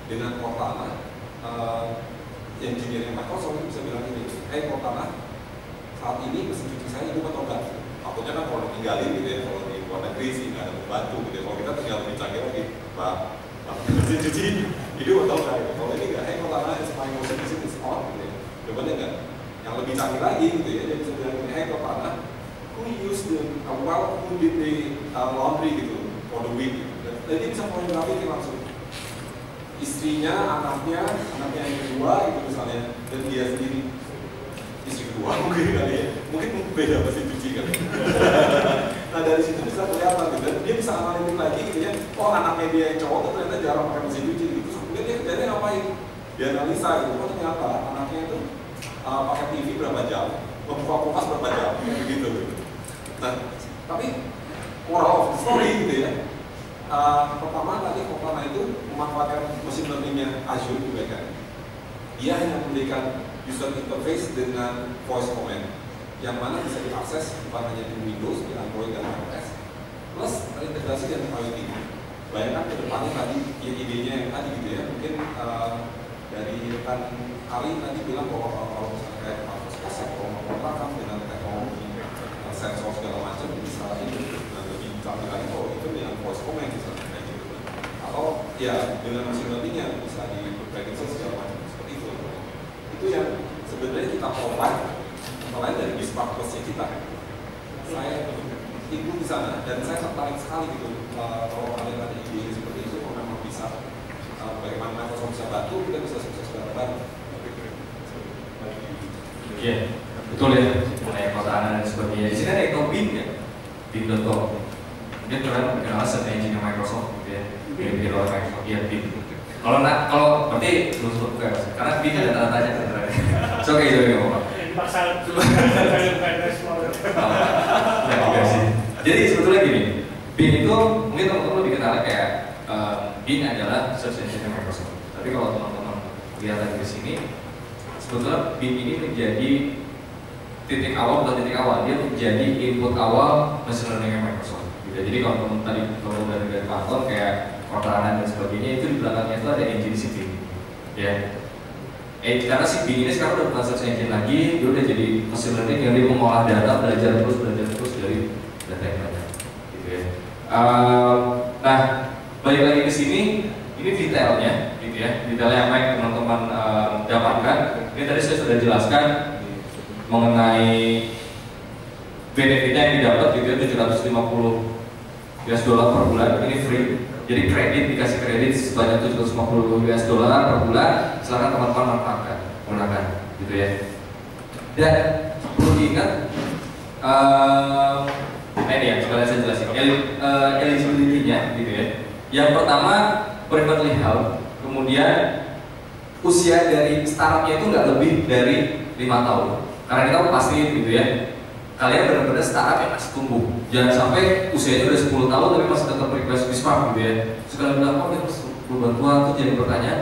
Dengan Cortana, engineer Microsoft itu bisa bilang gini, Cortana, saat ini mesin cuci saya itu atau enggak? Takutnya kan kalau ditinggalin gitu ya, kalau di luar negeri sih nggak ada pembantu gitu ya. Kalau kita tinggal dicanggih lagi, Mbak, mesin cuci hidup atau enggak? Kalau ini enggak, Cortana is my motion is on, gitu ya. Jawabannya enggak. Yang lebih canggih lagi gitu ya, dia bisa bilang gini, Cortana, who use the who did the laundry gitu for the week gitu. Dan dia bisa koreografi langsung istrinya, anaknya yang kedua gitu misalnya, dan dia sendiri istri kedua mungkin kali ya, mungkin beda mesin cuci kali. Nah dari situ bisa kelihatan gitu, dan dia bisa analitik lagi gitu ya, oh anaknya dia yang cowok tuh ternyata jarang pakai mesin cuci gitu, kemudian dia kerjanya ngapain? Dia analisa gitu, oh ternyata anaknya itu pakai TV berapa jam, membuka kulkas berapa jam, gitu. Nah, tapi moral of the story gitu ya. Pertama tadi Cortana itu memanfaatkan mesin learningnya Azure juga kan. Dia hanya memberikan user interface dengan voice command, yang mana bisa diakses bukan hanya di Windows, di Android dan iOS, plus terintegrasi dengan IoT. Bayangkan ke depannya tadi ya, idenya yang tadi gitu ya, mungkin dari rekan Ali tadi bilang bahwa kalau misalnya kayak Microsoft kalau menggunakan dengan teknologi sensor segala macam bisa ini lebih canggih lagi kalau itu dengan voice command misalnya kayak gitu, atau ya dengan machine learning bisa diprediksi segala macam seperti itu. Itu yang sebenarnya kita provide selain dari Bispark Plus-nya kita. Saya ikut di sana dan saya tertarik sekali gitu kalau kalian ada ide seperti itu, kalau memang bisa bagaimana Microsoft bisa bantu, kita bisa sukses bareng-bareng. Iya, betul ya, mengenai Cortana dan sebagainya. Di sini ada Bin ya, Bin.com. Dia terkenal sebagai engineer Microsoft gitu ya, bikin oleh Microsoft, iya Bin. Kalau berarti belum sebut bukan, karena Bin ada tanda-tanya sebenarnya. So kayak gitu ya, Pak. Pasal Jadi sebetulnya gini, Bin itu mungkin teman-teman lebih kenal kayak Bin adalah search engine Microsoft. Tapi kalau teman-teman lihat lagi di sini, sebetulnya Bin ini menjadi titik awal, bukan titik awal, dia menjadi input awal machine learning Microsoft. Gitu. Jadi kalau teman tadi kalau dari platform kayak Cortana dan sebagainya, itu di belakangnya itu ada engine si Bin. Ya. Karena si Bin ini sekarang udah bukan search engine lagi, dia udah jadi machine learning yang dia mengolah data, belajar terus dari data yang ada. Gitu ya. Nah, balik lagi ke sini, ini detailnya, gitu ya, detail yang baik teman-teman dapatkan. Ini tadi saya sudah jelaskan mengenai benefitnya yang didapat, gitu ya, 750 US dollar per bulan, ini free. Jadi kredit, dikasih kredit sebanyak 750 US dollar per bulan, silakan teman-teman manfaatkan, gunakan, gitu ya. Dan perlu diingat, ini ya, coba saya jelasin eligibility-nya, gitu ya. Yang pertama privately held, kemudian usia dari startupnya itu nggak lebih dari 5 tahun. Karena kita pasti gitu ya, kalian benar-benar startup yang masih tumbuh. Jangan sampai usianya udah 10 tahun tapi masih tetap request BISMARK gitu ya. Sekali bilang, oh dia masih bantuan tuh jadi bertanya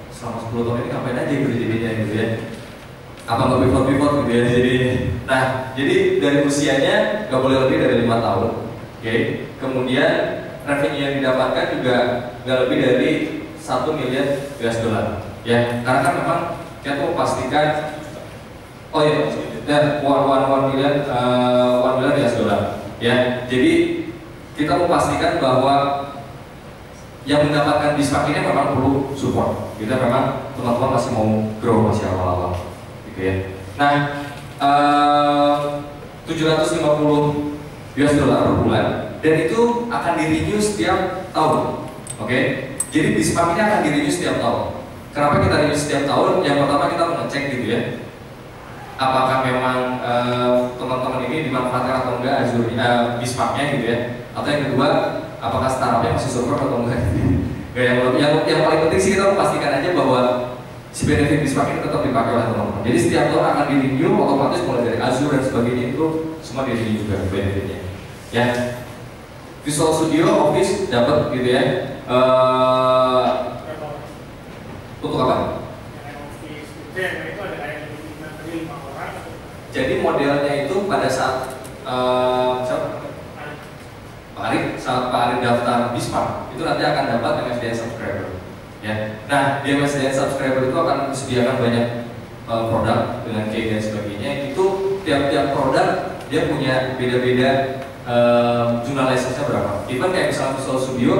selama 10 tahun ini ngapain aja gitu jadinya gitu ya. Apa nggak pivot gitu ya. Jadi dari usianya nggak boleh lebih dari 5 tahun. Oke. Kemudian revenue yang didapatkan juga nggak lebih dari 1 miliar US dollar. Ya, karena kan memang kita tuh pastikan, oh ya, dan 1 miliar US dollar. Ya, jadi kita memastikan bahwa yang mendapatkan BISMARK ini memang perlu support. Kita memang teman-teman masih mau grow, masih awal-awal, gitu ya. Nah, 750 US dollar per bulan, dan itu akan di-renew setiap tahun. Oke, jadi BISMARK ini akan di-renew setiap tahun. Kenapa kita renew setiap tahun? Yang pertama kita mengecek gitu ya, apakah memang teman-teman ini dimanfaatkan atau enggak BISMARK-nya gitu ya. Atau yang kedua, apakah startupnya masih support atau enggak. Yang paling penting sih kita memastikan aja bahwa si benefit BISMARK ini tetap dipakai oleh teman-teman. Jadi setiap tahun akan di-renew, otomatis mulai dari Azure dan sebagainya itu semua di-renew juga benefitnya. Ya, Visual Studio, Office dapat gitu ya. Untuk apa? Jadi modelnya itu pada saat Pak Arik daftar BISMARK itu nanti akan dapat MSDN subscriber. Ya. Nah, di MSDN subscriber itu akan disediakan banyak produk dengan key dan sebagainya. Itu tiap-tiap produk dia punya beda-beda jumlah license-nya berapa. Even kayak misalnya Visual Studio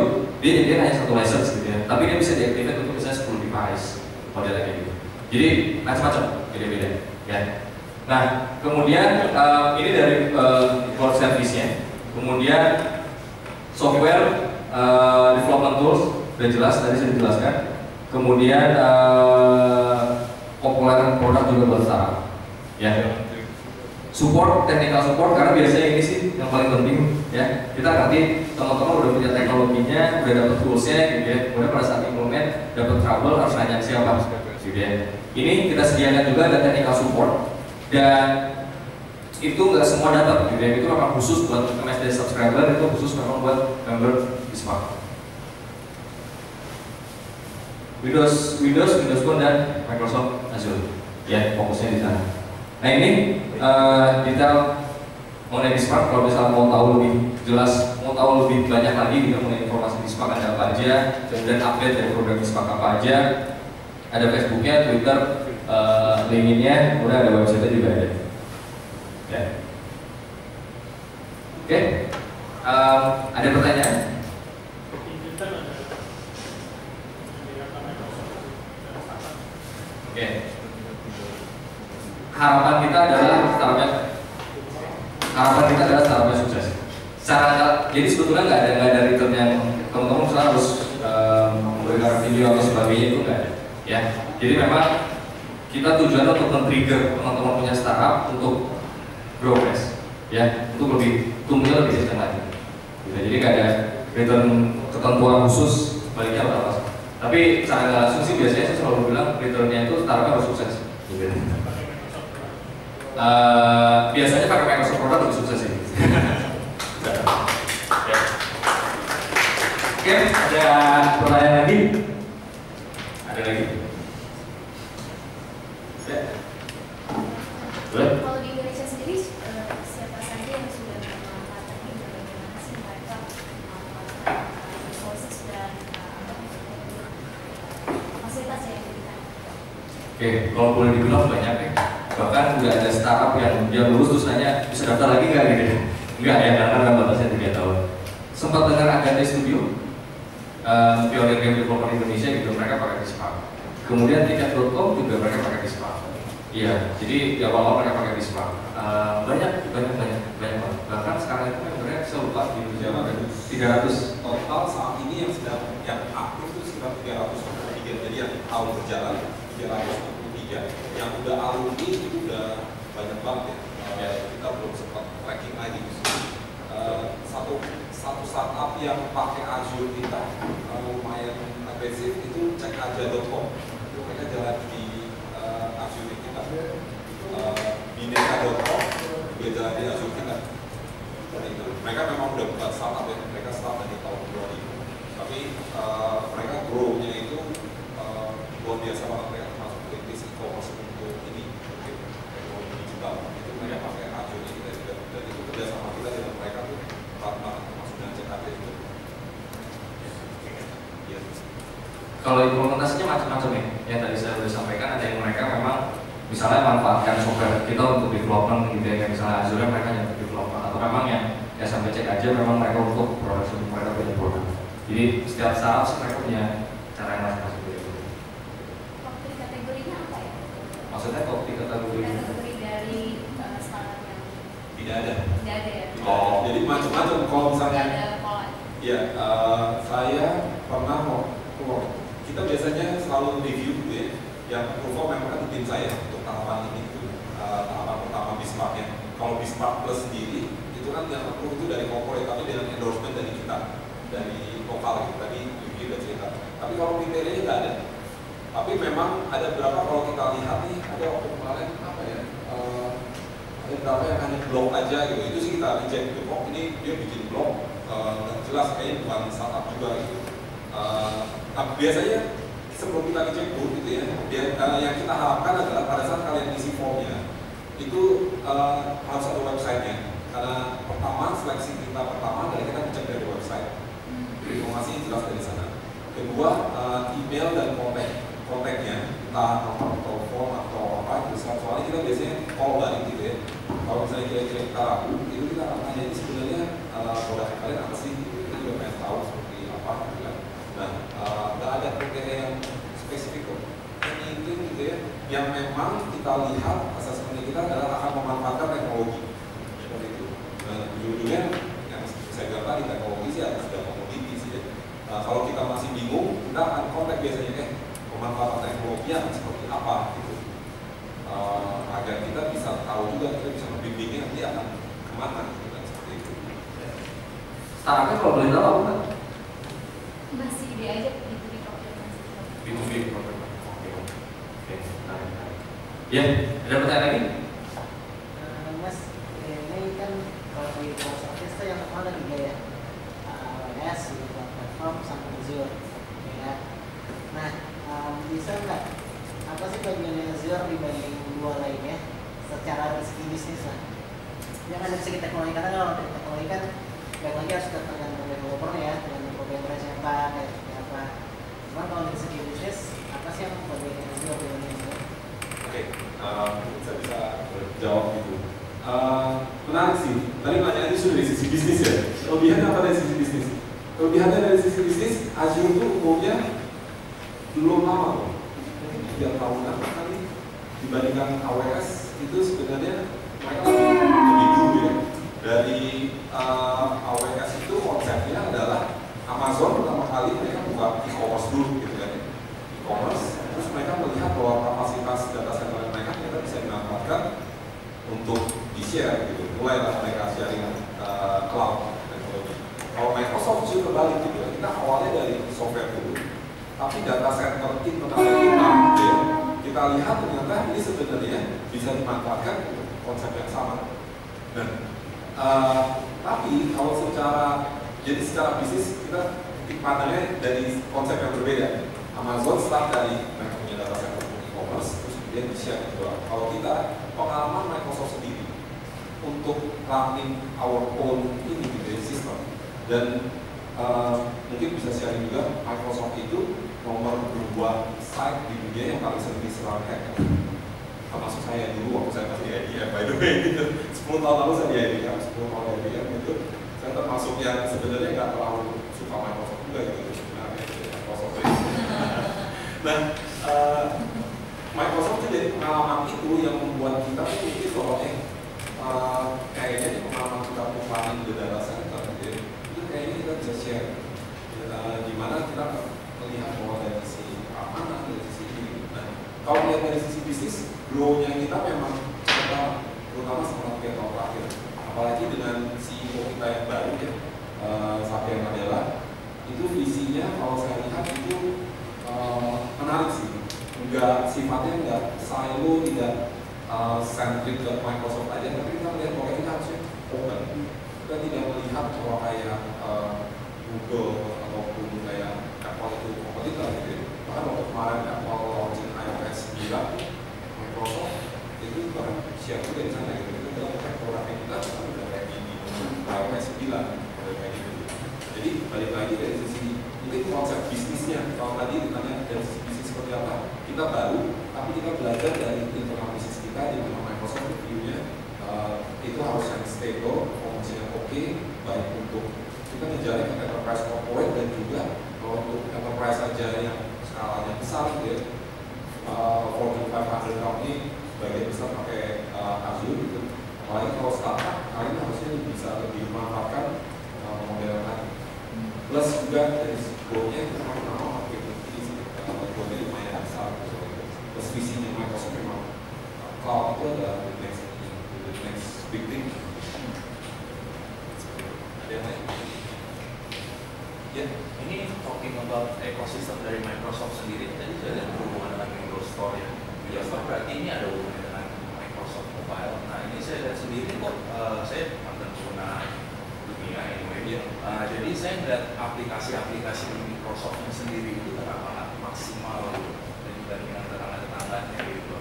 dia hanya 1 license gitu ya, tapi dia bisa diaktifkan untuk misalnya 10 device modelnya kayak gitu. Jadi macam-macam beda-beda ya. Nah, kemudian ini dari cloud service-nya. Kemudian software development tools sudah jelas tadi sudah dijelaskan. Kemudian populer produk juga buat startup. Ya. Support, technical support, karena biasanya ini sih yang paling penting ya. Kita nanti teman-teman udah punya teknologinya, udah dapat toolsnya gitu ya. Kemudian pada saat implement dapat trouble harus nanya siapa gitu ya. Ini kita sediakan juga ada technical support, dan itu nggak semua dapat gitu ya. Itu memang khusus buat MSD subscriber, itu khusus memang buat member BISMARK. Windows Phone dan Microsoft Azure ya, fokusnya di sana. Nah ini detail mengenai BISMARK. Kalau misalnya mau tahu lebih jelas, mau tahu lebih banyak lagi gitu mengenai informasi BISMARK ada apa aja, kemudian update dari program BISMARK apa aja, ada Facebooknya, Twitter, LinkedIn-nya, kemudian ada website-nya juga ada. Ya. Oke, ada pertanyaan? Oke. Harapan kita adalah startupnya sukses. Jadi sebetulnya nggak ada return yang teman-teman harus memberikan video atau sebagainya, itu nggak ada. Ya, jadi memang kita tujuan untuk men-trigger teman-teman punya startup untuk grow fast, ya, untuk lebih tumbuhnya lebih sistem lagi. Jadi nggak ada return ketentuan khusus baliknya apa. Tapi secara nggak langsung sih biasanya saya selalu bilang returnnya itu startupnya harus sukses. Gitu. Biasanya pakai Microsoft produk lebih sukses sih. Oke, ada pertanyaan lagi? Ada lagi? Ya. Boleh? Kalau di Indonesia sendiri siapa saja yang sudah memanfaatkan ini, bagaimana sih mereka memanfaatkan resources dan fasilitas yang diberikan? Oke, kalau boleh dibilang banyak ya. Bahkan udah ada startup yang dia lulus terus nanya bisa daftar lagi nggak gitu? Enggak ya, karena batasnya 3 tahun. Sempat dengar Agate Studio, pionir game developer Indonesia gitu, mereka pakai BISMARK. Kemudian tiket.com juga mereka pakai BISMARK. Iya, jadi di awal-awal mereka pakai BISMARK. Banyak banget. Bahkan sekarang itu sebenarnya saya lupa di Indonesia 300. Total saat ini yang aktif itu sekitar 323. Jadi yang tahun berjalan 323. Yang udah alumni itu udah banyak banget ya. Kita belum sempat tracking lagi. Satu startup yang pakai Azure kita lumayan agresif itu cekaja.com. Itu mereka jalan di Azure kita. Bineka.com juga jalan di Azure kita. Itu. Mereka memang udah bukan startup ya, mereka start dari tahun 2000. Tapi mereka grow-nya itu luar biasa banget, mereka termasuk perintis e-commerce untuk ini, teknologi digital. Itu mereka pakai Azure kita juga, dan itu kerjasama kita dengan mereka tuh erat banget, termasuk dengan CKT itu. Kalau implementasinya macam-macam ya, yang tadi saya sudah sampaikan, ada yang mereka memang misalnya manfaatkan software kita untuk development gitu ya, misalnya Azure mereka yang untuk development, atau memang yang ya sampai cek aja memang mereka untuk production, mereka punya produk. Jadi setiap startup sih mereka punya cara yang masing-masing gitu. Waktu kategorinya apa ya? Maksudnya kok di kategori dari startup yang tidak ada. Tidak ada ya. Oh, jadi macam-macam kalau misalnya. Tidak ada pola. Iya, saya pernah kita biasanya selalu review gitu ya. Yang approval memang di tim saya untuk tahapan ini itu tahapan pertama Bismarck-nya. Kalau Bismarck Plus sendiri itu kan yang approve itu dari corporate, tapi dengan endorsement dari kita, dari lokal gitu. Tadi Yuki udah cerita. Tapi kalau kriterianya nggak ada. Tapi memang ada beberapa, kalau kita lihat nih, ada waktu kemarin apa ya? Ada beberapa yang hanya blog aja gitu. Itu sih kita reject gitu. Kok ini dia bikin blog, jelas kayaknya bukan startup juga gitu. Biasanya sebelum kita ngecek boot gitu ya, yang kita harapkan adalah pada saat kalian isi formnya itu harus ada websitenya. Karena pertama, seleksi kita pertama dari kita ngecek dari website, informasi jelas dari sana. Kedua, email dan kontaknya, entah nomor telepon atau apa, soalnya kita biasanya call balik gitu ya. Kalau misalnya kira-kira kita ragu, itu kita akan tanya ini sebenarnya produk kalian apa sih? Kita juga pengen tahu seperti apa gitu kan. Nah, nggak ada kriteria yang spesifik kok. Ini gitu ya, yang memang kita lihat asesmen kita adalah akan memanfaatkan teknologi seperti itu. Nah, ujung-ujungnya yang saya bilang tadi, teknologi sih harus sudah komoditi sih ya. Kalau kita masih bingung, kita akan kontak biasanya pemanfaatan teknologi yang seperti apa gitu. Agar kita bisa tahu juga, kita bisa membimbingnya nanti akan kemana gitu kan, seperti itu. Startupnya kalau boleh tahu apa? Masih ide aja B2B problem. B2B problem. Oke. Ya, ada pertanyaan lagi? Mas, ini kan kalau di Microsoft itu yang pertama ada 3 ya, AWS, Google Platform, sama Azure, ya. Nah, bisa nggak apa sih bagiannya Azure dibanding 2 lainnya secara segi bisnis lah? Yang ada segi teknologi, karena kalau teknologi kan baik lagi harus tergantung developernya ya, dengan programmernya siapa, kayak apa. Cuman kalau dari segi bisnis, apa sih yang bagiannya Azure dibanding Azure? Oke, saya bisa jawab gitu. Menarik sih. Tadi pertanyaannya sudah dari sisi bisnis ya. Kelebihannya apa dari sisi bisnis? Kelebihannya dari sisi bisnis, Azure itu umumnya belum lama loh. Mungkin 3 tahunan kali dibandingkan AWS itu sebenarnya mereka lebih dulu ya. Dari AWS itu konsepnya adalah Amazon pertama kali mereka buka e-commerce dulu gitu kan ya. E-commerce, terus mereka melihat bahwa kapasitas data center mereka ternyata bisa dimanfaatkan untuk di-share gitu. Mulailah mereka sharing cloud teknologi. Kalau Microsoft justru terbalik gitu ya. Kita awalnya dari software dulu, tapi data center internal kita gitu ya, kita lihat ternyata ini sebenarnya bisa dimanfaatkan untuk konsep yang sama. Dan tapi kalau secara bisnis kita pandangnya dari konsep yang berbeda. Amazon start dari mereka punya data center untuk e-commerce, terus kemudian di-share ke. Kalau kita pengalaman Microsoft sendiri untuk running our own ini gitu ya, sistem, dan mungkin bisa sharing juga, Microsoft itu nomor 2 site di dunia yang paling sering diserang hacker. Termasuk saya dulu waktu saya masih di IBM, by the way gitu. 10 tahun lalu saya di IBM, 10 tahun di IBM gitu. Saya termasuk yang sebenarnya nggak terlalu suka Microsoft juga gitu. Microsoft itu. Nah, Microsoft itu jadi pengalaman itu yang membuat kita mikir bahwa kayaknya di pengalaman kita planning di data center gitu, itu kayaknya kita bisa apalagi dengan CEO kita yang baru ya, Satya Nadella, itu visinya kalau saya lihat itu menarik sih. Sifatnya enggak silo, tidak centric ke Microsoft aja, tapi kita melihat bahwa kita harusnya open. Kita tidak melihat bahwa kayak Google ataupun kayak Apple itu kompetitor gitu ya. Bahkan waktu kemarin Apple launching iOS 9, Microsoft itu bahkan siap juga di sana gitu. Itu dalam produknya kita udah kayak gini, iOS 9 kayak gitu. Jadi balik lagi dari sisi mungkin konsep bisnisnya. Kalau tadi ditanya dari sisi bisnis seperti apa, kita baru, tapi kita belajar dari internal bisnis kita di mana Microsoft review-nya itu harus yang stable, fungsinya oke, baik untuk kita ngejaring ke enterprise corporate dan juga kalau untuk enterprise aja yang skalanya besar gitu ya, Fortune 500 company sebagian besar pakai Azure gitu. Apalagi kalau startup, kalian harusnya bisa lebih memanfaatkan model tadi. Plus juga dari goalnya kita mau pakai goalnya lumayan besar gitu. Plus visinya Microsoft memang cloud itu adalah the next big thing. Ada yang lain? Ya, ini talking about ekosistem dari Microsoft sendiri, tadi saya lihat berhubungan dengan Windows Store ya. Windows Store berarti ini ada hubungan dengan Microsoft Mobile. Nah ini saya lihat sendiri kok, saya mantan pengguna dunia anyway. Jadi saya melihat aplikasi-aplikasi di Microsoftnya sendiri itu terlalu maksimal dibandingkan tetangga-tetangganya gitu.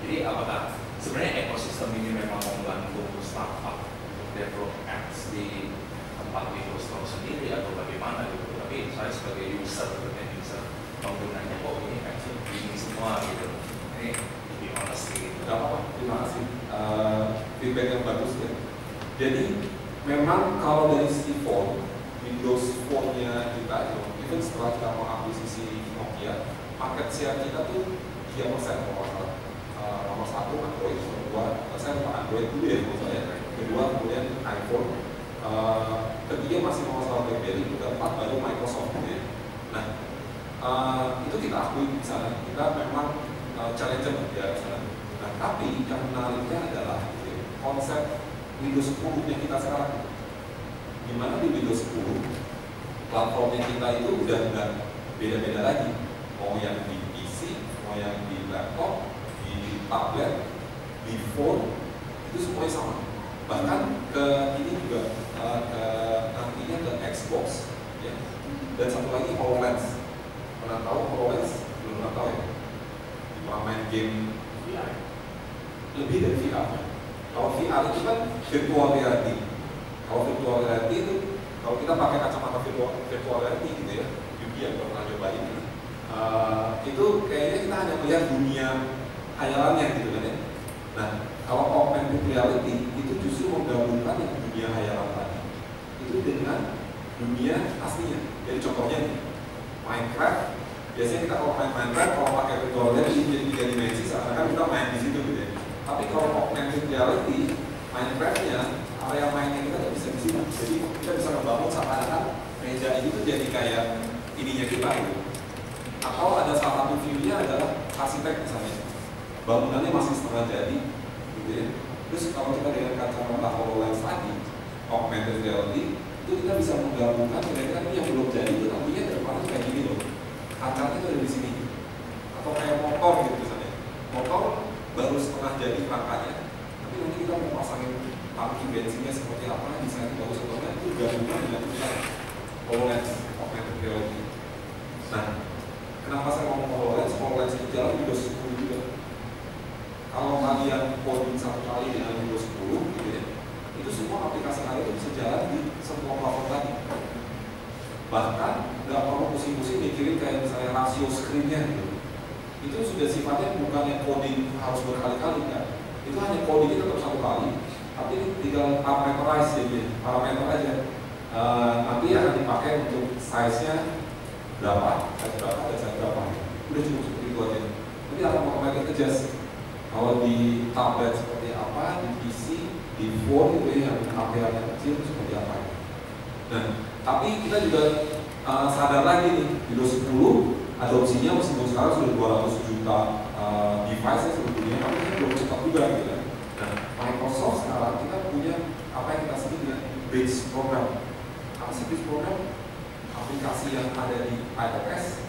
Jadi apakah sebenarnya ekosistem ini memang membantu startup untuk develop apps di tempat Windows Store sendiri atau bagaimana gitu? Tapi saya sebagai user penggunanya kok ini actually ini semua gitu. Ini lebih honest gitu. Gak apa-apa, terima kasih. Feedback yang bagus ya. Jadi memang kalau dari sisi phone, Windows Phone-nya kita itu, even setelah kita mengakuisisi Nokia, market share kita tuh 3% kalau salah. Nomor 1 Android, nomor 2 saya lupa Android dulu ya menurut saya. Kedua kemudian iPhone, ketiga masih masalah BlackBerry, keempat baru Microsoft gitu ya. Nah itu kita akui di sana, kita memang challenger ya di sana. Nah tapi yang menariknya adalah gitu ya, konsep Windows 10-nya kita sekarang. Gimana di Windows 10 platformnya kita itu udah nggak beda-beda lagi, mau yang di PC, mau yang di laptop, di tablet, di phone, itu semuanya sama. Bahkan ke ini juga nantinya ke Xbox ya. Dan satu lagi HoloLens. Pernah tahu HoloLens? Belum pernah tahu ya? Pernah main game VR? Lebih dari VR. Kalau VR itu kan virtual reality. Kalau virtual reality itu kalau kita pakai kacamata virtual reality gitu ya, Yuki yang pernah cobain itu kayaknya kita hanya melihat dunia hayalannya gitu kan ya. Nah, kalau augmented reality itu justru menggabungkan yang dunia hayalan tadi itu dengan dunia aslinya. Jadi contohnya nih, Minecraft. Biasanya kita kalau main Minecraft kalau pakai virtual reality jadi 3 dimensi, seakan-akan kita main di situ gitu ya. Tapi kalau augmented reality, Minecraft-nya area mainnya kita nggak bisa di sini. Jadi kita bisa membangun seakan-akan meja itu tuh jadi kayak ininya kita gitu. Atau ada salah satu view-nya adalah arsitek misalnya. Bangunannya masih setengah jadi, gitu ya. Terus kalau kita dengan kacamata HoloLens tadi, augmented reality, itu kita bisa menggabungkan kira-kira ini yang belum jadi itu nantinya ke depan kayak gini loh. Kacanya itu ada di sini. Atau kayak motor gitu misalnya. Motor baru setengah jadi kerangkanya, tapi nanti kita mau pasangin tangki bensinnya seperti apa, desain bagus atau enggak, itu gabungan dengan kita HoloLens, augmented reality. Nah, kenapa saya ngomong HoloLens? HoloLens itu jalan di Windows 10 juga. Kalau kalian coding satu kali dengan Windows 10 gitu ya, itu semua aplikasi kalian itu bisa jalan di semua platform tadi. Bahkan nggak perlu pusing-pusing mikirin kayak misalnya rasio screen-nya gitu. Itu sudah sifatnya bukan yang coding harus berkali-kali kan. Itu hanya codingnya tetap satu kali, tapi tinggal parameterize jadi parameter aja. Nanti akan dipakai untuk size-nya berapa, size berapa, dan size berapa. Udah cukup seperti itu aja. Nanti akan automatic adjust. Kalau di tablet seperti apa, di PC, di phone itu yang HP-nya kecil seperti apa. Nah, tapi kita juga sadar lagi nih, Windows 10 adopsinya meskipun sekarang sudah 200 juta device seluruh dunia, tapi ini belum cepat juga gitu kan. Nah, Microsoft sekarang kita punya apa yang kita sebut dengan bridge program. Apa sih bridge program? Aplikasi yang ada di iOS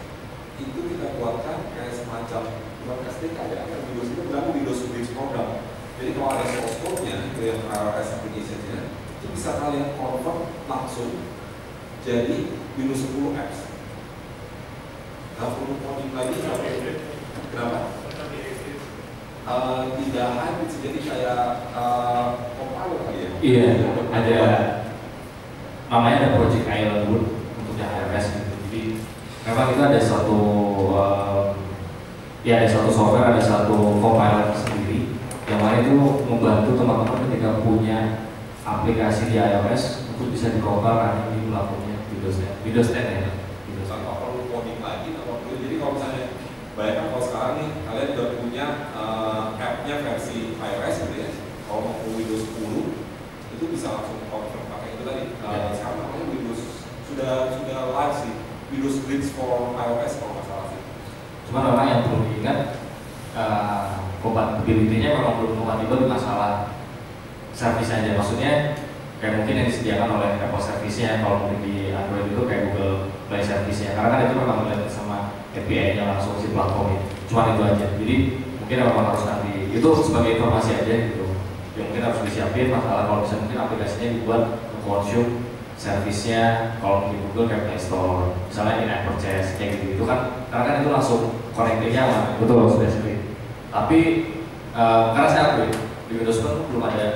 itu kita buatkan kayak semacam buat SDK ya, Windows itu berlaku Windows Bridge program. Jadi kalau ada source code-nya, itu yang iOS application-nya, itu bisa kalian convert langsung jadi Windows 10 apps. Nggak perlu coding lagi, kenapa? Tidak hybrid, jadi kayak compiler kali ya? Iya, ada namanya ada Project Island untuk yang iOS gitu. Jadi memang itu ada suatu ya ada suatu software, ada suatu compiler sendiri yang mana itu membantu teman-teman ketika punya aplikasi di iOS untuk bisa di-compile di platformnya Windows 10 ya. Tanpa perlu coding lagi, tanpa perlu. Jadi kalau misalnya bayangkan kalau sekarang nih kalian udah punya app-nya versi iOS gitu ya, kalau mau ke Windows 10 itu bisa langsung convert pakai itu tadi. Sekarang namanya Windows sudah live sih, Windows Bridge for iOS kalau nggak salah sih. Cuma memang yang perlu diingat compatibility-nya memang belum kompatibel di masalah service aja. Maksudnya kayak mungkin yang disediakan oleh Apple Service-nya, kalau mungkin di Android itu kayak Google Play Service-nya, karena kan itu memang related sama API-nya langsung si platformnya. Cuma itu aja. Jadi mungkin memang harus nanti itu sebagai informasi aja gitu. Yang mungkin harus disiapin masalah kalau bisa mungkin aplikasinya dibuat consume service-nya kalau di Google kayak Play Store, misalnya in-app purchase kayak gitu kan, karena kan itu langsung connecting-nya sama betul sudah sering. Tapi karena saya akui di Windows 10 belum ada